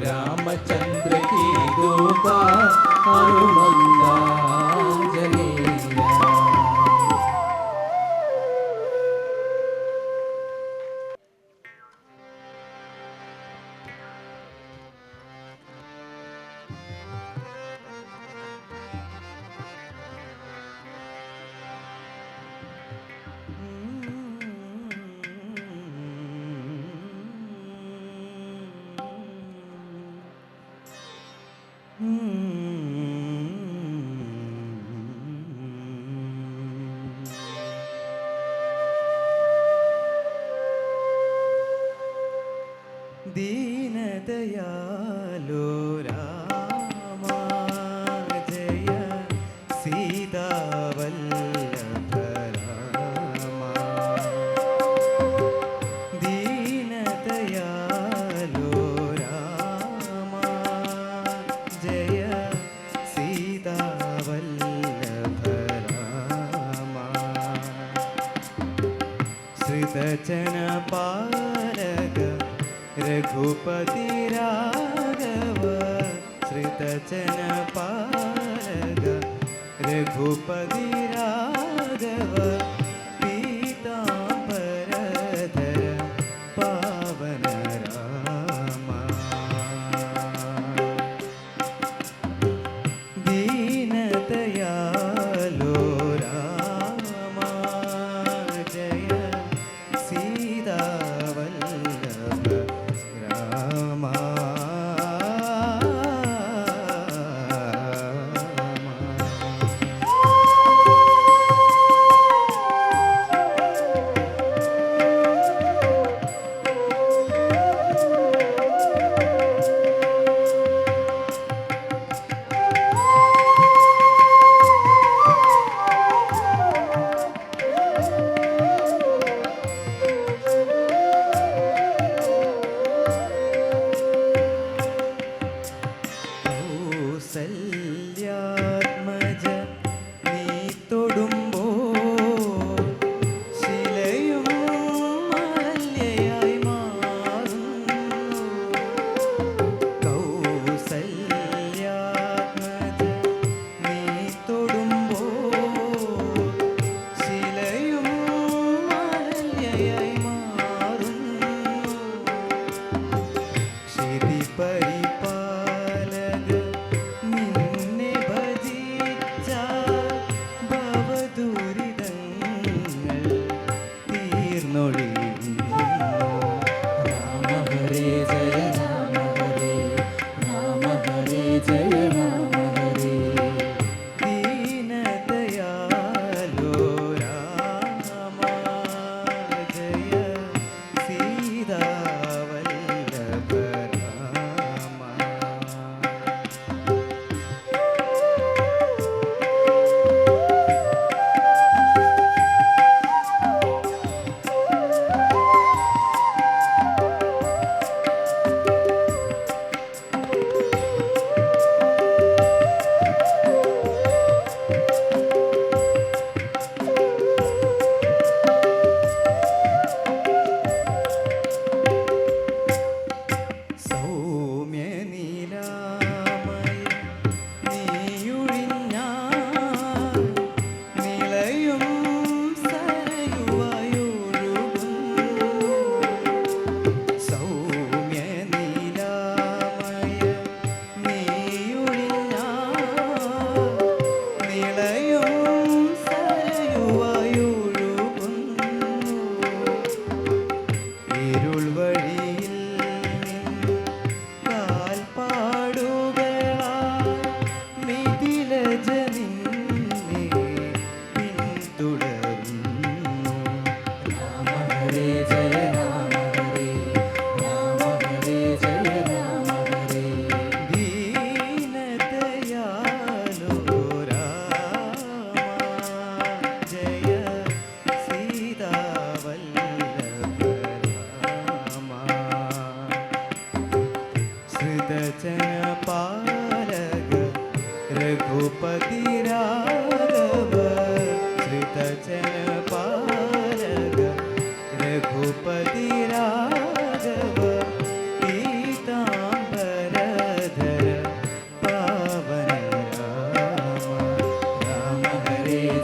रामचंद्र की दूत हनुमंत आंजनेय दीनदयालो रामा जय सीतावल्लभ रामा दीनदयालो रामा जय सीतावल्लभ रामा श्रितजन पालक रघुपति राघव श्रितजन पालक रघुपति राघव पीतांबरधर पावन रामा दीनदयालो रामा जय सीतावल्लभ रामा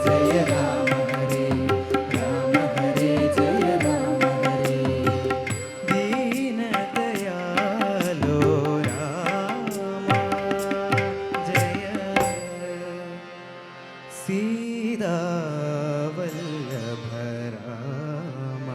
ജയ രാമ ഹരേ രാമ ഹരേ ജയ രാമ ഹരേ ദീനദയാലോ രാമ ജയ സീതാവല്ലഭ രാമ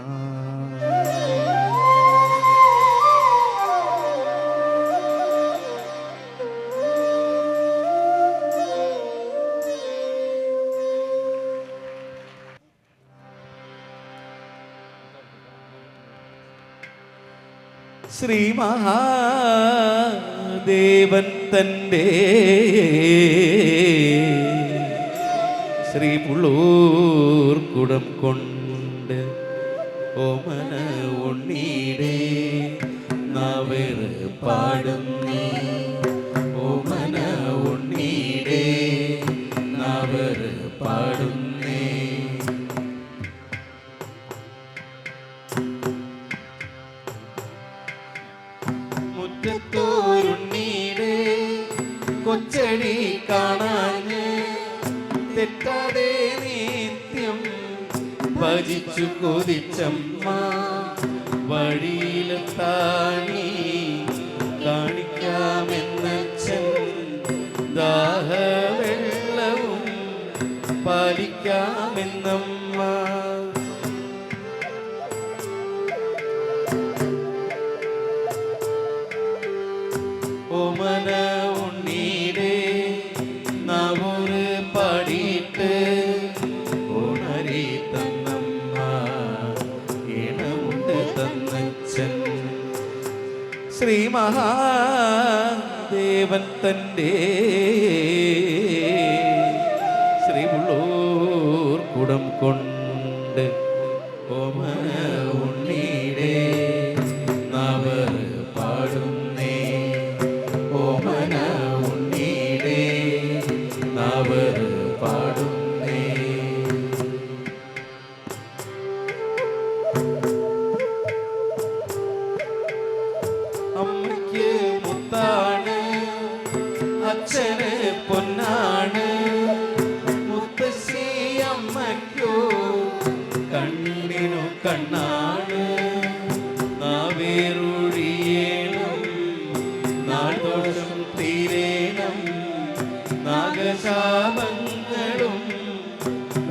ശ്രീ മഹാദേവൻ തൻ്റെ ശ്രീ പുള്ളൂർ കുടം കൊണ്ട് ഓമന ഉണ്ണീടെ നവർ പാടും നീ ഓമന ഉണ്ണീടെ നവർ പാടും നീ മുറ്റത്തോരുണ്ണീടെ കൊച്ചടി കാണാന് തെറ്റാതെ നിത്യം ഭജിച്ചു കൊതിച്ചമ്മ വഴിയിലെത്താണി കാണിക്കാമെന്നച്ഛൻ ദാഹവെള്ളവും പാലിക്കാമെന്നമ്മ ഓമന ഉണ്ണീടെ നവൂറ് പാടിയിട്ട് ഉണരി തന്നമ്മ ഇണമുണ്ട് തന്നച്ഛൻ ശ്രീ മഹാദേവൻ തൻ്റെ ശ്രീ പുള്ളൂർ കുടം കൊണ്ട് ഓമന ഉണ്ണീടെ നവർ പാടുന്നേ ഓമന ഉണ്ണീടെ നവർ പാടുന്നേ അമ്മയ്ക്ക് മുത്താണ് അച്ഛന് പൊന്നാണ് മുത്തശ്ശി അമ്മയ്ക്കോ കണ്ണിനു കണ്ണാണ് നാവേറുഴിയേണം നാൾദോഷം തീരേണം നാഗശാപങ്ങളും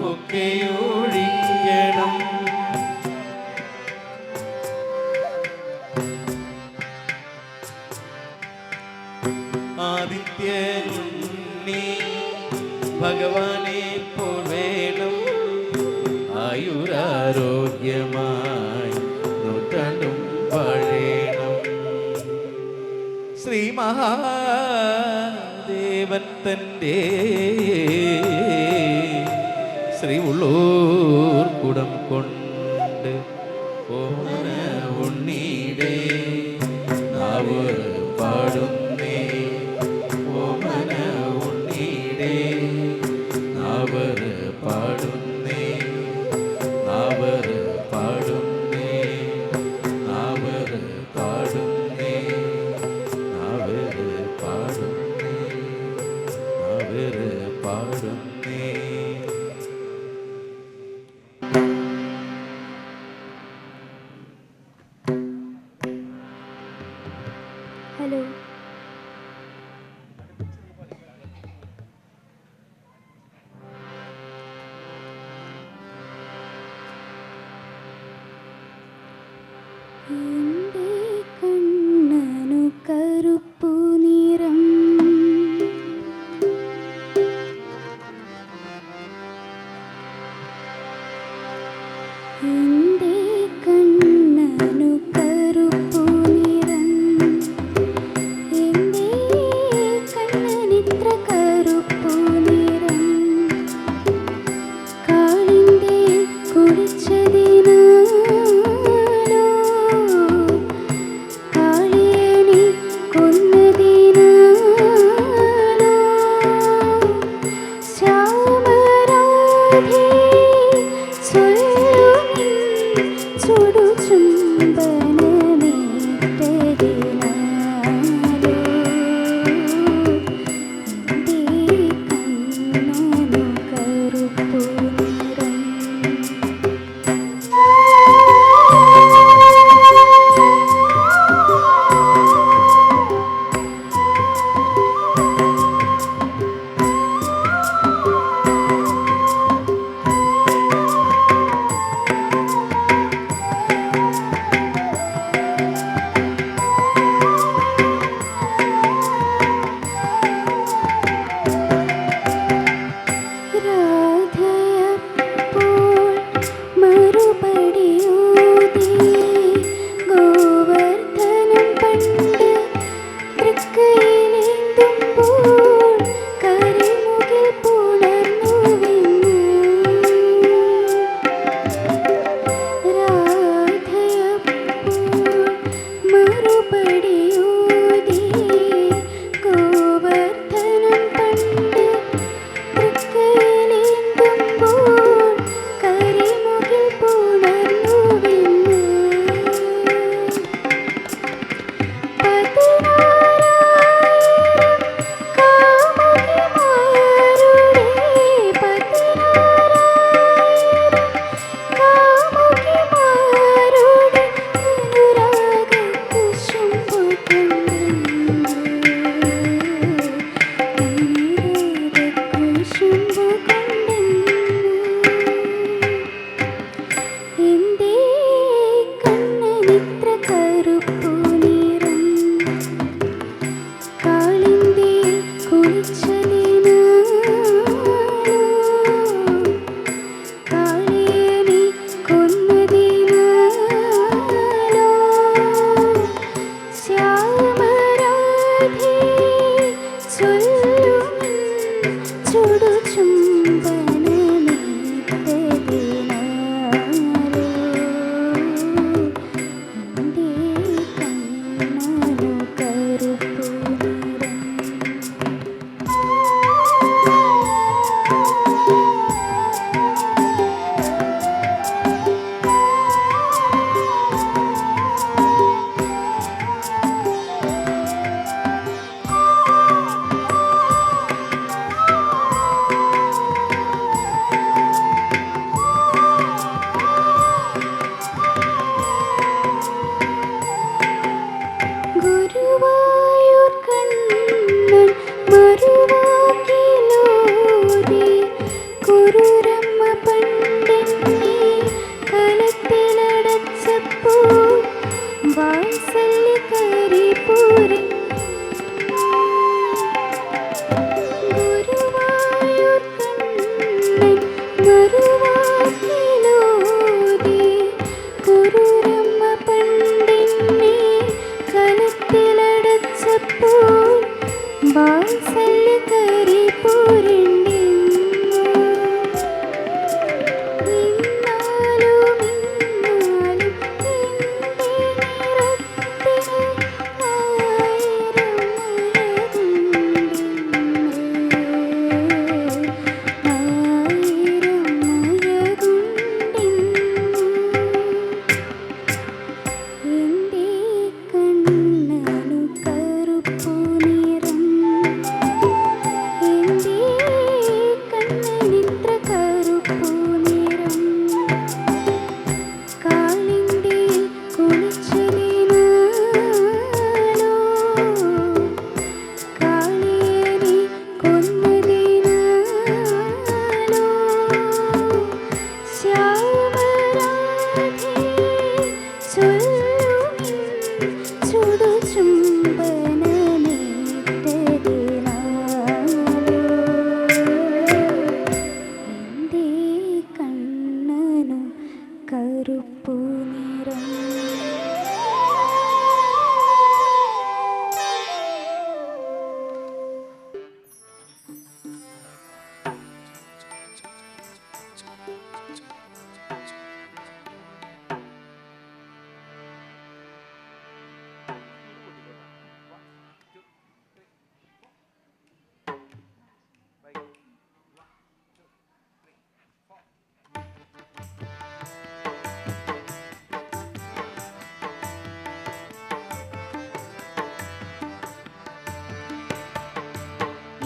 ഒക്കെ ഒഴിയണം ആദിത്യനുണ്ണി ഭഗവാനെ പോൽ വേണം ആയുരാരോഗ്യമായി നൂറ്റാണ്ടും വാഴേണം ശ്രീ മഹാദേവൻ തൻ്റെ ശ്രീ ഉള്ളൂർ കുടം കൊണ്ട് ഓമന ഉണ്ണീടെ നാവർ പാടുന്നേ ഓമന ഉണ്ണീടെ നാവർ പാടുന്നേ നാവർ പാടുന്നേ നാവർ പാടുന്നേ നാവർ പാടുന്നേ നാവർ പാടുന്നേ ഹലോ എൻ്റെ കണ്ണനു കറുപ്പു നിറം എൻ്റെ കണ്ണനു കറുപ്പു നിറം എൻ്റെ കണ്ണനിത്ര കറുപ്പു നിറം കാളിൻ്റെ കുടിച്ചതിനാലോ കാളിയനെ കൊന്നതിനാലോ ശ്യാമരാധേ ചൊല്ലു നിൻ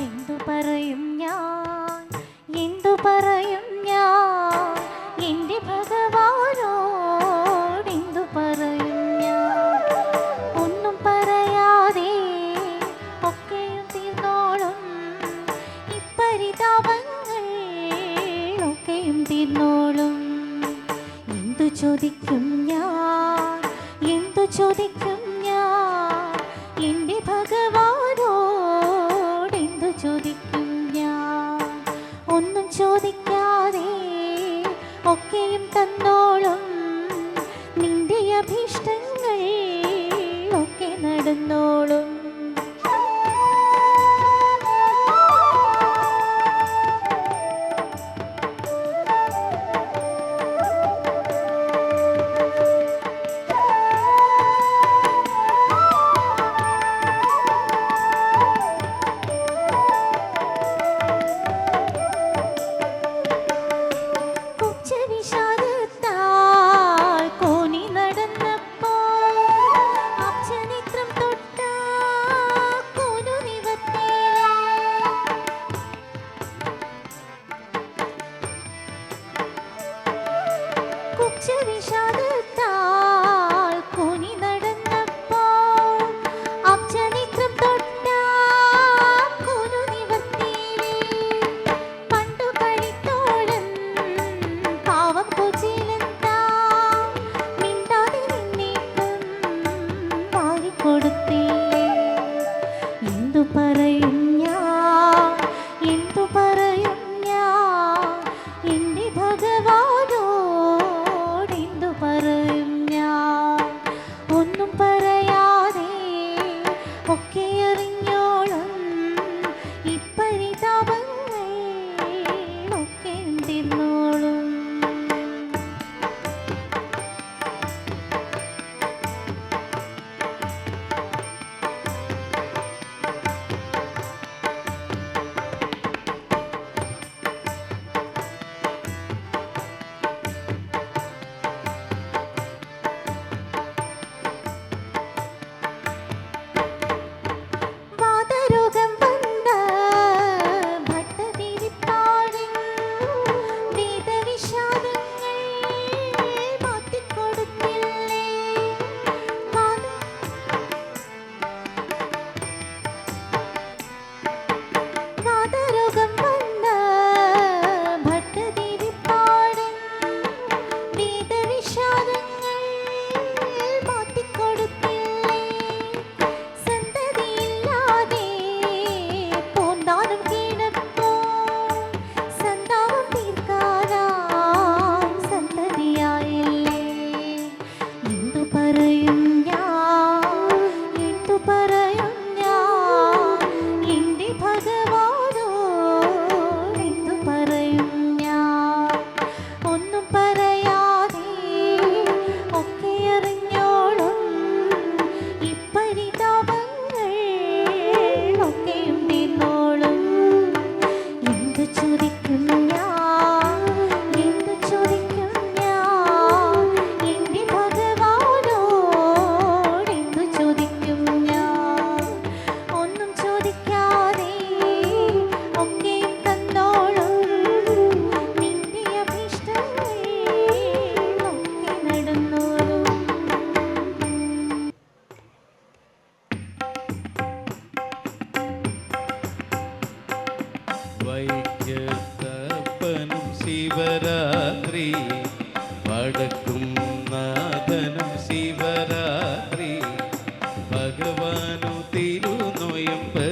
എന്തു പറയും ഞാൻ, എന്തു പറയും ഞാൻ, എൻ്റെ ഭഗവാനോട് എന്തു പറയും ഞാൻ. ഒന്നും പറയാതെ ഒക്കെയും തീർന്നോളും, ഇപ്പരിതാപങ്ങൾ ഒക്കെയും തീർന്നോളും. എന്തു ചോദിക്കും ഞാൻ, എന്തു ചോദിക്കും ഞാൻ, എൻ്റെ ഭഗവാനോട് എന്തു ചോദിക്കും ഞാൻ. ഒന്നും ചോദിക്കാതെ ഒക്കെയും തന്നോളും, നിന്റെ അഭീഷ്ടങ്ങൾ ഒക്കെ നടന്നോളും. കുബ്ജവിഷാദത്താൽ കോനി നടന്നപ്പോൾ അബ്ജനേത്രം തൊട്ട കോനു നിവർത്തിയില്ല. കുബ്ജവിഷാദത്താൽ കോനി നടന്നപ്പോൾ അബ്ജനേത്രം തൊട്ട കോനു നിവർത്തിയില്ല. പണ്ടു കളിത്തോഴൻ പാവം കുചിലെന്താ, മിണ്ടാതെ നിന്നേക്കും വാരിക്കൊടുത്തില്ലേ. എന്തു പറയും ഞാൻ, എന്തു പറയും ഞാൻ, എൻ്റെ ഭഗവാനോട് എന്തു പറയും ഞാൻ. ഒന്നും പറയാതെ ഒക്കെ അറിഞ്ഞോളും, ഇപ്പരിതാപങ്ങൾ ഒക്കെ തീർന്നോളും. വാതരോഗം വന്ന ഭട്ടതിരിപ്പാടിൻ വേദവിഷാദങ്ങൾ മാറ്റിക്കൊടുത്തില്ലേ. വാതരോഗം വന്ന ഭട്ടതിരിപ്പാടിൻ വേദവിഷാദങ്ങൾ മാറ്റിക്കൊടുത്തില്ലേ. സന്തതിയില്ലാതെ പോന്താനും കിടപ്പോൾ സന്താപം തീർക്കാനായി സന്തതിയായില്ലേ. എന്തു പറയും ഞാൻ, എന്തു പറയും ഞാൻ, എൻ്റെ ഭഗവാനോട് എന്തു പറയും ഞാൻ. ഒന്നും പറയാതെ ഒക്കെ അറിഞ്ഞോളും, ഇപ്പരിതാപങ്ങൾ ഒക്കെയും തീർന്നോളും. എന്തു ചോദിക്കും ഞാൻ, എന്തു ചോദിക്കും ഞാൻ, എൻ്റെ ഭഗവാനോട് എന്തു ചോദിക്കും ഞാൻ. ഒന്നും ചോദിക്കാതെ ഒക്കെയും തന്നോളും, നിന്റെ അഭീഷ്ടങ്ങൾ ഒക്കെ നടന്നോളും. വൈക്കത്തപ്പനും ശിവരാത്രി, വടക്കും നാഥനും ശിവരാത്രി, ഭഗവാനു തിരുനൊയമ്പ്,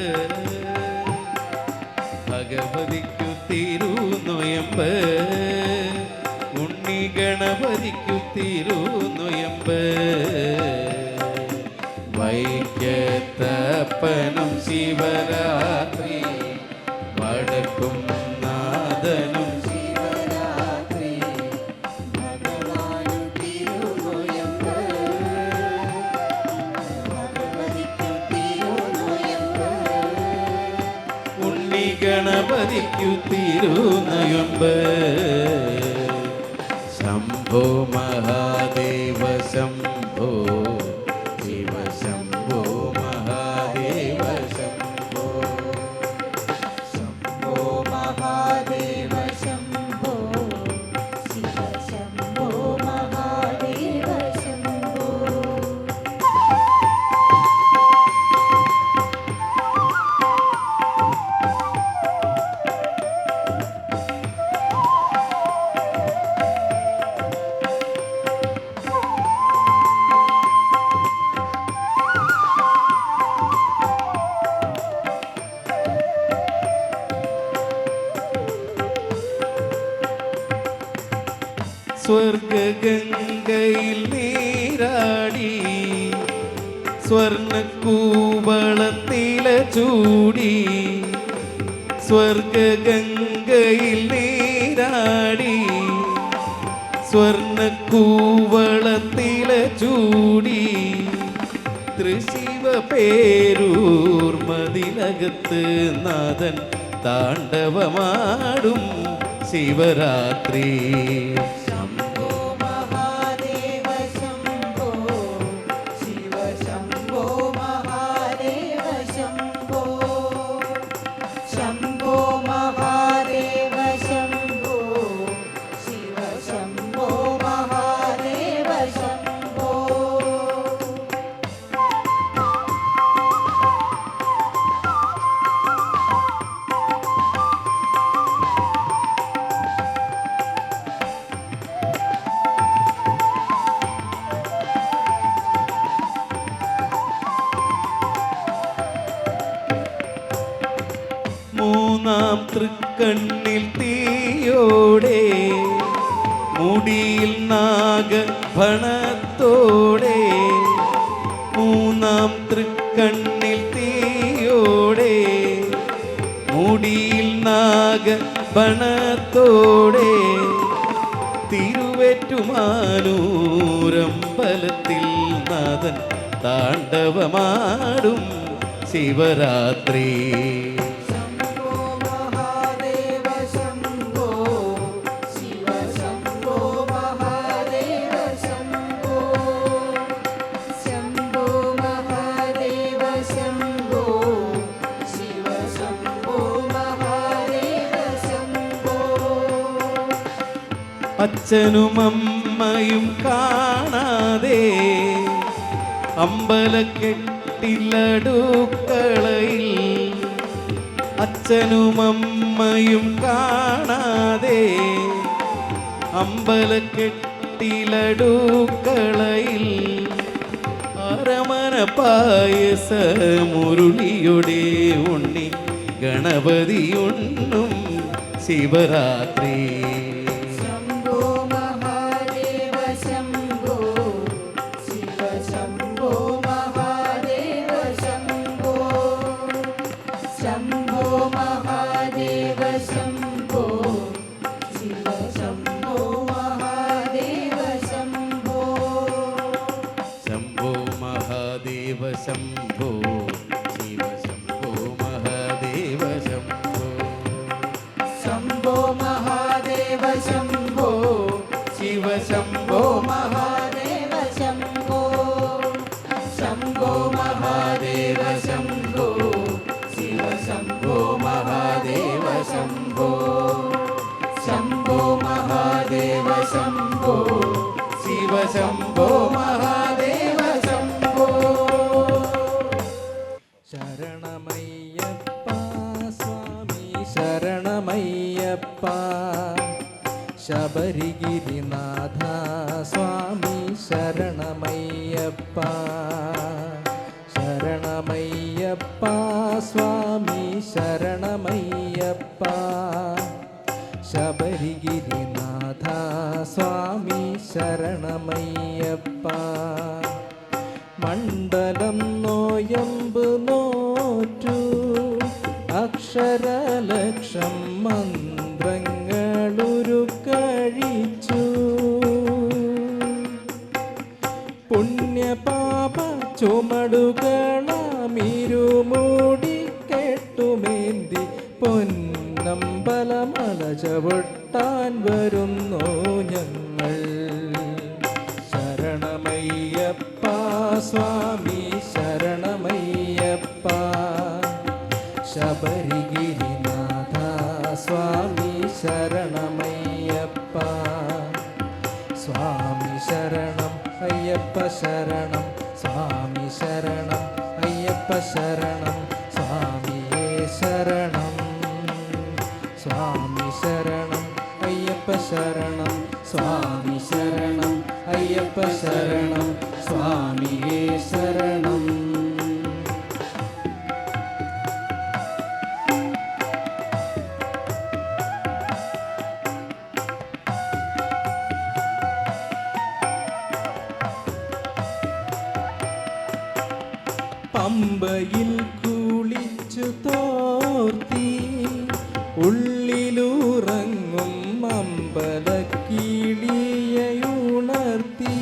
ഭഗവതിക്കു തിരുനൊയമ്പ്, ഉണ്ണി ഗണപതിക്കു തിരുനൊയമ്പ്. വൈക്കത്തപ്പനും ശിവരാത്രി, വടക്കും നാഥനും ശിവരാത്രി. ഗണപതിക്കു തിരുനയൊമ്പ്. ശംഭോ മഹാദേവ ശംഭോ ശിവ ശംഭോ മഹാദേവ ശംഭോ. ശംഭോ മഹാദേവ ശംഭോ ശിവ ശംഭോ മഹാദേവ ശംഭോ. സ്വർഗഗംഗയിൽ നീരാടി സ്വർണ്ണക്കൂവളത്തില ചൂടി. സ്വർഗഗംഗയിൽ നീരാടി സ്വർണ്ണക്കൂവളത്തില ചൂടി. തൃശിവ പേരൂർ മതിലകത്ത് നാഥൻ താണ്ഡവമാടും ശിവരാത്രി. ശംഭോ മഹാദേവ ശംഭോ ശിവ ശംഭോ മഹാദേവ ശംഭോ. ശംഭോ മഹാദേവ ശംഭോ ശിവ ശംഭോ മഹാദേവ ശംഭോ. മൂന്നാം തൃക്കണ്ണിൽ തീയോടെ മുടിയിൽ നാഗഭണത്തോടെ. മൂന്നാം തൃക്കണ്ണിൽ തീയോടെ മുടിയിൽ നാഗഭണത്തോടെ. തിരുവേറ്റുമാനൂരമ്പലത്തിൽ നാഥൻ താണ്ഡവമാടും ശിവരാത്രി. ശംഭോ മഹാദേവ ശംഭോ ശിവ ശംഭോ മഹാദേവ ശംഭോ. ശംഭോ മഹാദേവ ശംഭോ ശിവ ശംഭോ മഹാദേവ ശംഭോ. അച്ഛനും അമ്മയും കാണാതെ അമ്പലക്കെട്ടിലടുക്കളയിൽ. അച്ഛനും അമ്മയും കാണാതെ അമ്പലക്കെട്ടിലടുക്കളയിൽ. അരമന പായസ മുരുളിയുടെ ഉണ്ണി ഗണപതിയുണ്ണും ശിവരാത്രി. ശംഭോ മഹാദേവ ശംഭോ ശിവ ശംഭോ മഹാദേവ ശംഭോ. ശംഭോ മഹാദേവ ശംഭോ ശിവ ശംഭോ മഹാദേവ ശംഭോ. ശംഭോ മഹാദേവ ശംഭോ ശിവ ശംഭോ മഹാദേവ ശംഭോ. ശംഭോ മഹാദേവ ശംഭോ ശിവ ശംഭോ മഹാദേവ ശംഭോ. ശംഭോ മഹാദേവ ശംഭോ ശിവ ശംഭോ മഹാദേവ ശംഭോ. ശംഭോ മഹാദേവ ശംഭോ ശിവ ശംഭോ മഹാദേവ ശംഭോ. ശരണമയ്യപ്പ സ്വാമി ശരണമയ്യപ്പ. ശബരിഗിരിനാഥ സ്വാമി ശരണമയ്യപ്പ. ശരണമയ്യപ്പ സ്വാമി ശരണമയ്യപ്പ. ശബരിഗിരിനാഥ സ്വാമി ശരണമയ്യപ്പ. മണ്ഡലം നോയമ്പ് നോറ്റു അക്ഷരലക്ഷം മന്ത്രങ്ങളുരുക്കഴിച്ചു. പുണ്യപാപ ചുമടുകളാമിരുമൂടി കെട്ടുമേന്തി പൊന്ന പൊന്നമ്പലമല ചവിട്ടാൻ വരുന്നു ഞങ്ങൾ. ശരണമയ്യപ്പ സ്വാമി ശരണമയ്യപ്പ, ശബരിഗിരിനാഥ സ്വാമി ശരണമയ്യപ്പ. സ്വാമി ശരണം അയ്യപ്പ ശരണം, സ്വാമി ശരണം അയ്യപ്പ ശരണം, സ്വാമിയേ ശരണം. സ്വാമി ശരണം അയ്യപ്പ ശരണം, സ്വാമി ശരണം അയ്യപ്പ ശരണം, സ്വാമിയേ ശരണം. പമ്പയിൽ കുളിച്ചു തോർത്തി ഉള്ളിലുറങ്ങും അമ്പലക്കിളിയുണർത്തി.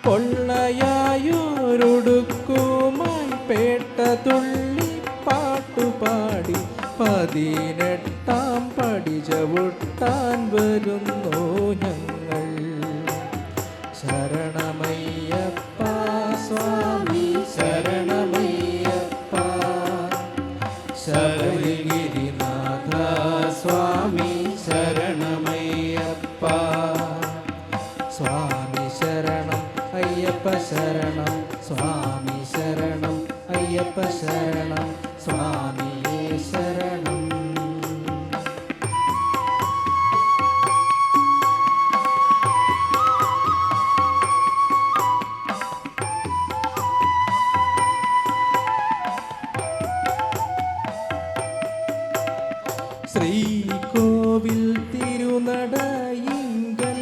പൊള്ളയായൊരുടുക്കുമായി പേട്ട തുള്ളി പാട്ടുപാടി 18-ാം പടി ചവിട്ടാൻ വരുന്നു ഞങ്ങൾ. ശരണമയ്യപ്പ സ്വാമി ശരണമയ്യപ്പ, ശബരിഗിരിനാഥ സ്വാമി ശരണമയ്യപ്പ. സ്വാമി ശരണം അയ്യപ്പ ശരണം, സ്വാമി ശരണം അയ്യപ്പ ശരണം, സ്വാമിയേ ശരണം. ശ്രീകോവിൽ തിരുനടയിങ്കൽ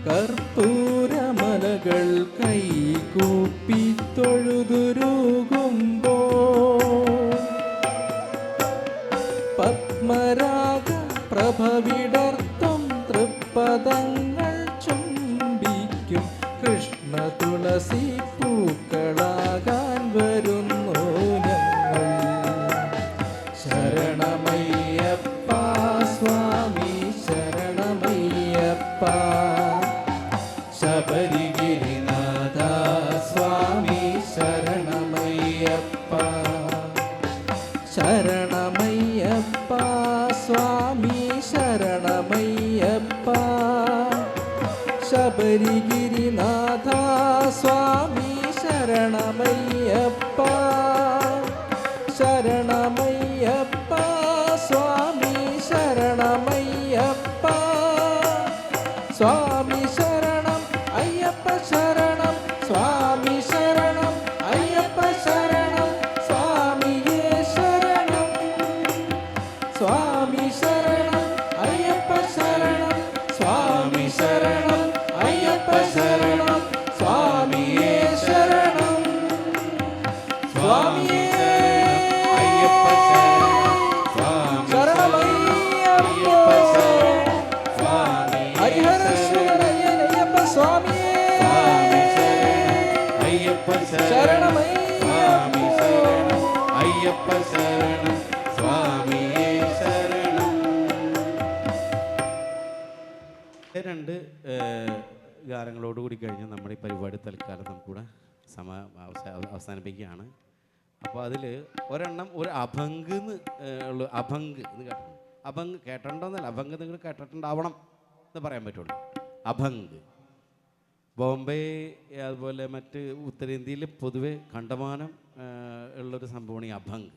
കർപ്പൂരമലകൾ കൈകൂപ്പി തൊഴുതുരുകുമ്പോൾ പത്മരാഗ പ്രഭവിടർത്തും തൃപ്പദങ്ങൾ ചുംബിക്കും കൃഷ്ണ തുളസി പൂക്കളാകാൻ വരുന്നു ഞങ്ങൾ. ശരണമയ്യപ്പ സ്വാമി ശരണമയ്യപ്പ, ശബരിഗിരിനാഥ സ്വാമി ശരണമയ്യപ്പ. ശരണമയ്യപ്പ സ്വാമി ശരണമയ്യപ്പ, ശബരിഗിരിനാഥ സ്വാമി ശരണമയ്യപ്പ. ശരണമയ്യപ്പ സ്വാമി ശരണമയ്യപ്പ, സ്വാമി ശരണം അയ്യപ്പ ശരണം, സ്വാമി ശരണം അയ്യപ്പ ശരണം, സ്വാമിയേ ശരണം. സ്വാമി ശരണം അയ്യപ്പ ശരണം, സ്വാമി ശരണം അയ്യപ്പ ശരണം, സ്വാമിയേ ശരണം. സ്വാമിയേ അയ്യപ്പ ശരണം, സ്വാമിയേ ശരണം. രണ്ട് ഗാനങ്ങളോടുകൂടി കഴിഞ്ഞ് നമ്മുടെ ഈ പരിപാടി തൽക്കാലം നമുക്കിവിടെ അവസാനിപ്പിക്കുകയാണ്. അപ്പോൾ അതിൽ ഒരെണ്ണം ഒരു അഭംഗ് ഉള്ള അഭംഗ് എന്ന് കേട്ടിട്ടുണ്ട്. അഭംഗ് കേട്ടിട്ടുണ്ടോന്നല്ല, അഭംഗ് നിങ്ങൾ കേട്ടിട്ടുണ്ടാവണം എന്ന് പറയാൻ പറ്റുള്ളൂ. അഭംഗ് ബോംബെ അതുപോലെ മറ്റ് ഉത്തരേന്ത്യയിൽ പൊതുവെ കണ്ടമാനം ഉള്ളൊരു സംഭവമാണ് ഈ അഭംഗ്.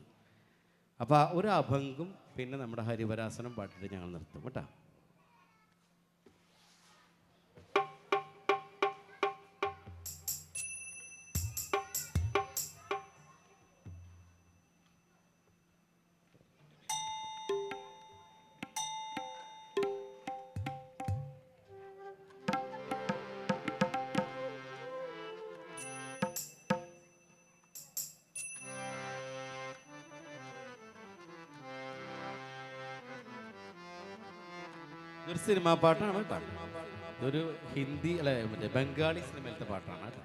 അപ്പോൾ ഒരു അഭംഗും പിന്നെ നമ്മുടെ ഹരിവരാസനം പാട്ടിട്ട് ഞങ്ങൾ നിർത്തും കേട്ടോ. ഇതൊരു സിനിമാ പാട്ടാണ് കേട്ടോ. ഇതൊരു ഹിന്ദി അല്ലെ മറ്റേ ബംഗാളി സിനിമയിലത്തെ പാട്ടാണ് കേട്ടോ.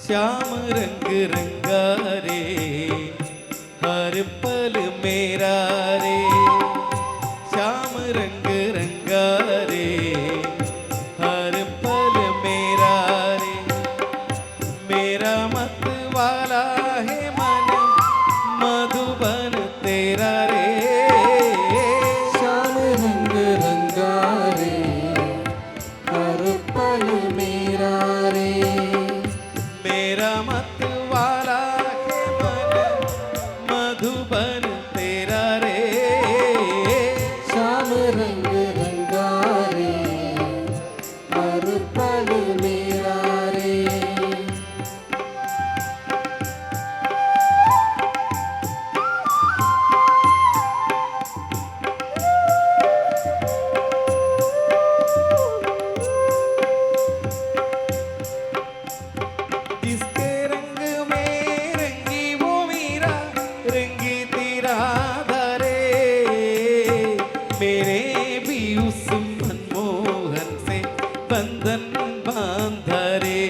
श्याम रंग रंगारे हर पल मेरा रे, श्याम रंग रंगारे हर पल मेरा रे, मेरा मत वाला है मन मधुबन तेरा रे, श्याम रंग रंगारे हर पल मेरा रे, मेरा मत वाला है मन मधुबन तेरा रे, श्याम रंग रंगारे हर पल मेरा रे। जिसके रंग में रंगी वो मीरा रंगी तेरा धरे, मेरे भी उस मनमोहन से बंधन बांध रे,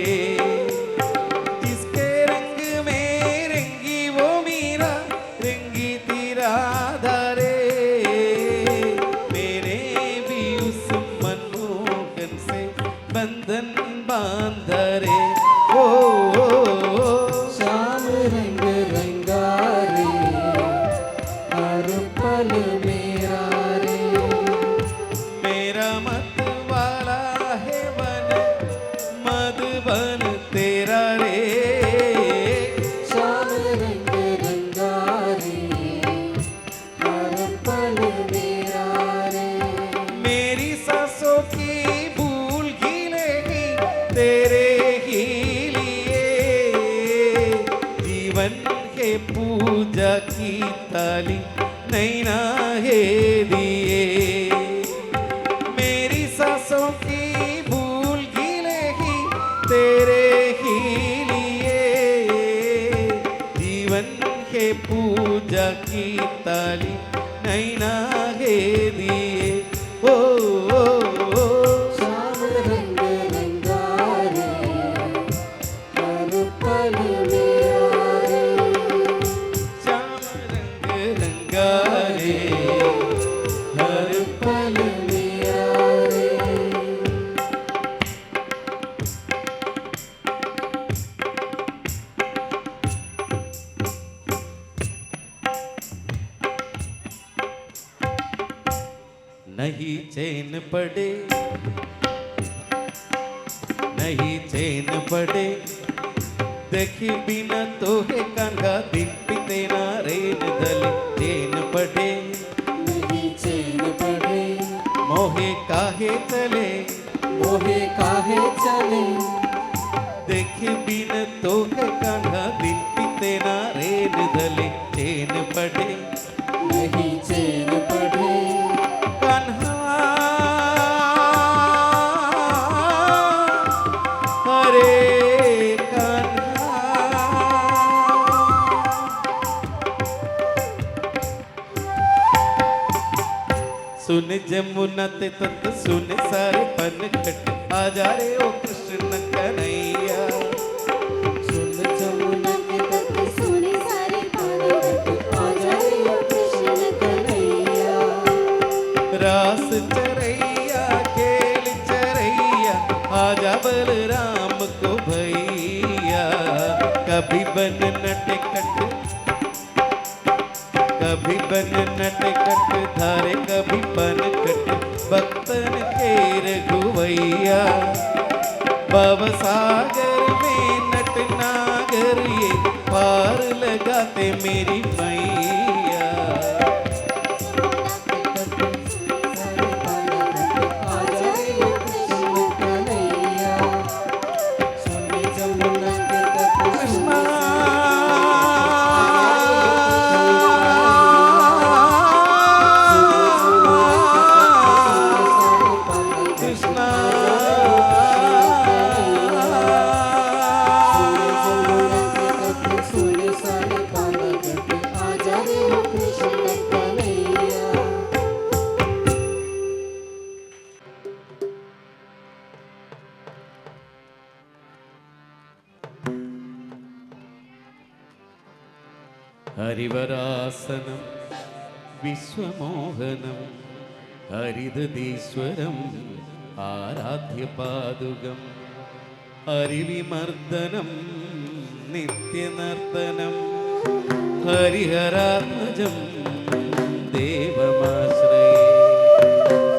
जिसके रंग में रंगी वो मीरा रंगी तेरा धरे, मेरे भी उस मनमोहन से बंधन बांध रे, ओ, श्याम रंग रंगारे हर पल मेरा रे, मेरा मत वाला है मन मधुबन तेरा रे, श्याम रंग रंगारे हर पल मेरा रे, मेरी सांसों की भूल गिलेगी तेरे ही लिए, जीवन के पूजा की ताली नैना है दिए, मेरी सांसों की भूल गिलेगी तेरे ही लिए, जीवन के पूजा की ताली नैना है दिए, ओ, ओ, ओ, श्याम रंग रंगारे हर पल मेरा रे, श्याम रंग रंगारे हर पल मेरा रे। नहीं चैन पड़े, नहीं चैन पड़े, देखी बिना तो है कांगा दिन पिते ना रेन दले, चैन पड़े नहीं चैन पड़े, मोहे काहे तले, मोहे काहे चले, देखी बिना तो है कांगा दिन पिते ना रेन दले, चैन पड़े नहीं चैन पड़े, कान्हा हरे कान्हा, सुन जमुना ते तत सुन सारे पन कट, आजा रे ओ कृष्ण कन्हैया, सुन जमुना के तट सुने सारे पानी आजा रे ओ कृष्ण कन्हैया, रास चरैया खेल चरैया, आजा बलराम को भैया, कभी बन नटखट, कभी बन नटखट धारे, कभी पन कट भक्तन के रघुवैया, भव सागर में नट नागर ये पार लगाते मेरी मैया, आजा रे ओ कृष्ण कन्हैया, सुन जमुना के तट कृष्णा कृष्णा सुन सारे पानी ഹരിവരാസനം വിശ്വമോഹനം ഹരിതീശ്വരം ആരാധ്യപാദുകം ഹരിവിമർദ്ദനം നിത്യനർത്തനം ഹരിഹരാത്മജം ദേവമാശ്രയേ.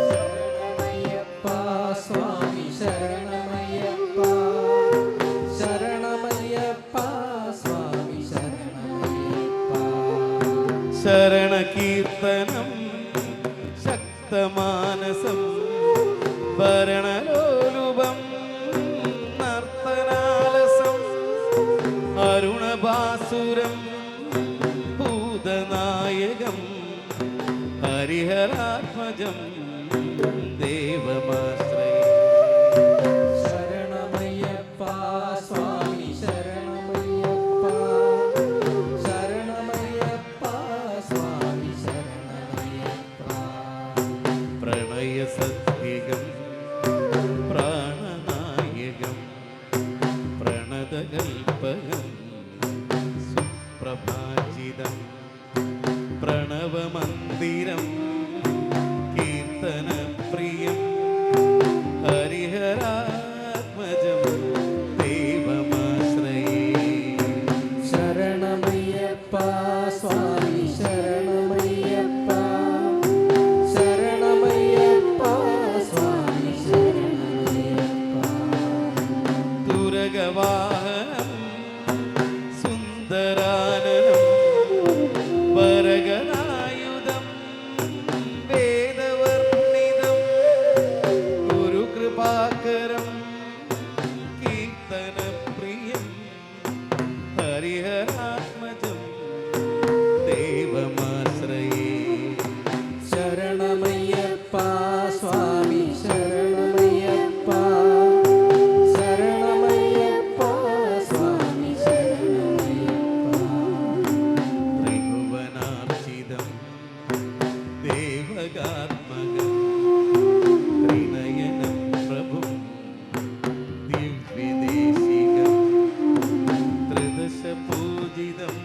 ശരണമയ്യപ്പ സ്വാമി ശരണമയ്യപ്പ ശരണമയ്യപ്പ സ്വാമി ശരണമയ്യപ്പ. ശരണകീർത്തനം ശക്തമാനസം ഭരണലോലുപം നർത്തനാലസം അരുണഭാസുരം ഭൂതനായകം ഹരിഹരാത്മജം ദേവമാശ്രയേ. ശരണമയ്യപ്പ സ്വാമി ശരണമയ്യപ്പ ശരണമയ്യപ്പ സ്വാമി ശരണമയ്യപ്പ. പ്രണയസത്യകം പ്രാണനായകം പ്രണതകൽപകം സുപ്രഭാജിതം പ്രണവമന്ദിരം കീർത്തനപ്രിയം ഹരിഹരാത്മജം ദേവമാശ്രയേ. ശരണമയ്യപ്പ സ്വാമി ശരണമയ്യപ്പ ശരണമയ്യപ്പ സ്വാമി ശരണമയ്യപ്പ. തുരകവാഹനം സുന്ദരാനനം വരഗനായുധം വേദവർണിതം ഗുരുകൃപാകരം കീർത്തനപ്രിയം ഹരിഹരാത്മജം ദേവമാശ്രയേ. ശരണമയ്യപ്പ സ്വാമി ശരണമയ്യപ്പ ശരണമയ്യപ്പ സ്വാമി ശരണമയ്യപ്പ. ത്രിഭുവനാർച്ചിതം ദേവകാത്മകം ത്രിനയനം പ്രഭും ദിവ്യദേശികം ത്രിദശപൂജിതം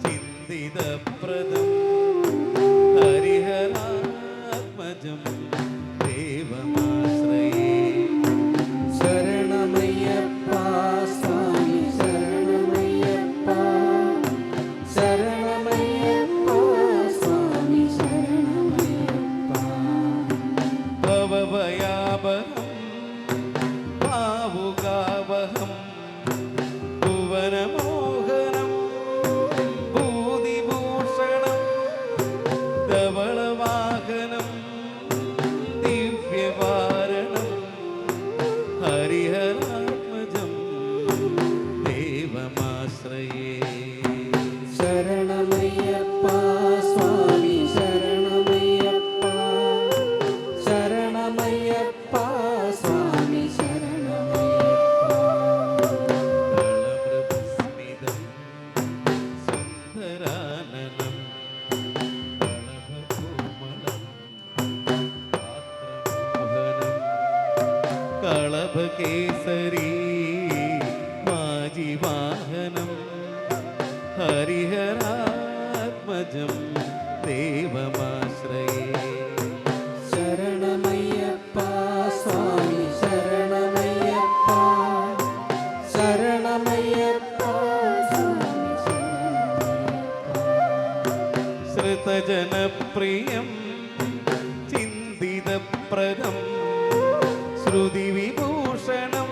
ചിന്തിതപ്രദം ഹരിഹരാത്മജം ദേവമാശ്രയേ. ശരണമയ്യപ്പ സ്വാമി ശരണമയ്യപ്പ ശരണമയ്യപ്പ സ്വാമി ശരണമയ്യപ്പ. ഭവഭയാപഹം ഭാവുകാവഹം ഭുവനമോഹനം ഭൂതിഭൂഷണം ധവളവാഹനം ദിവ്യവാരണം ഹരിഹരാത്മജം ദേവമാശ്രയേ. ശരണമയ്യപ്പ സ്വാമി ശരണമയ്യപ്പ ശരണമയ്യപ്പ സ്വാമി ശരണമയ്യപ്പ. കളമൃദുസ്മിതം സുന്ദരാനനം കളഭകോമളം പാത്രമോഹനം കളഭകേസരീ മാജിവാഹനം ഹരിഹരാത്മജം ദേവമാശ്രയേ. ശരണമയ്യപ്പ സ്വാമി ശരണമയ്യപ്പ ശരണമയ്യപ്പ സ്വാമി ശരണമയ്യപ്പ. ശ്രുതജനപ്രിയം ചിന്തിതപ്രദം ശ്രുതിവിഭൂഷണം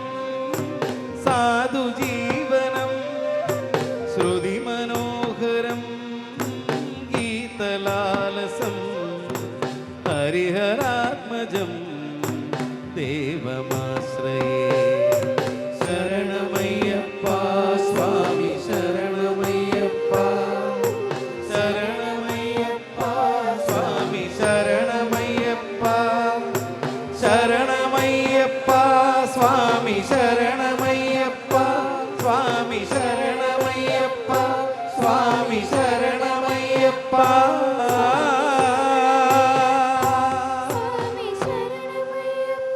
സാധുജീവനം ശ്രുതിമനോഹരം ഗീതലാലസം ഹരിഹരാത്മജം ദേവമാശ്രയേ. ശരണമയ്യപ്പ സ്വാമി ശരണമയ്യപ്പ ശരണമയ്യപ്പ സ്വാമി ശരണമയ്യപ്പ ശരണമയ്യപ്പ സ്വാമി ശരണമയ്യപ്പ സ്വാമി ശരണമയ്യപ്പ സ്വാമി ശരണമയ്യപ്പ. സ്വാമി ശരണമയ്യപ്പ.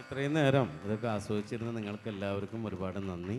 ഇത്രയും നേരം ഇതൊക്കെ ആസ്വദിച്ചിരുന്ന നിങ്ങൾക്ക് എല്ലാവർക്കും ഒരുപാട് നന്ദി.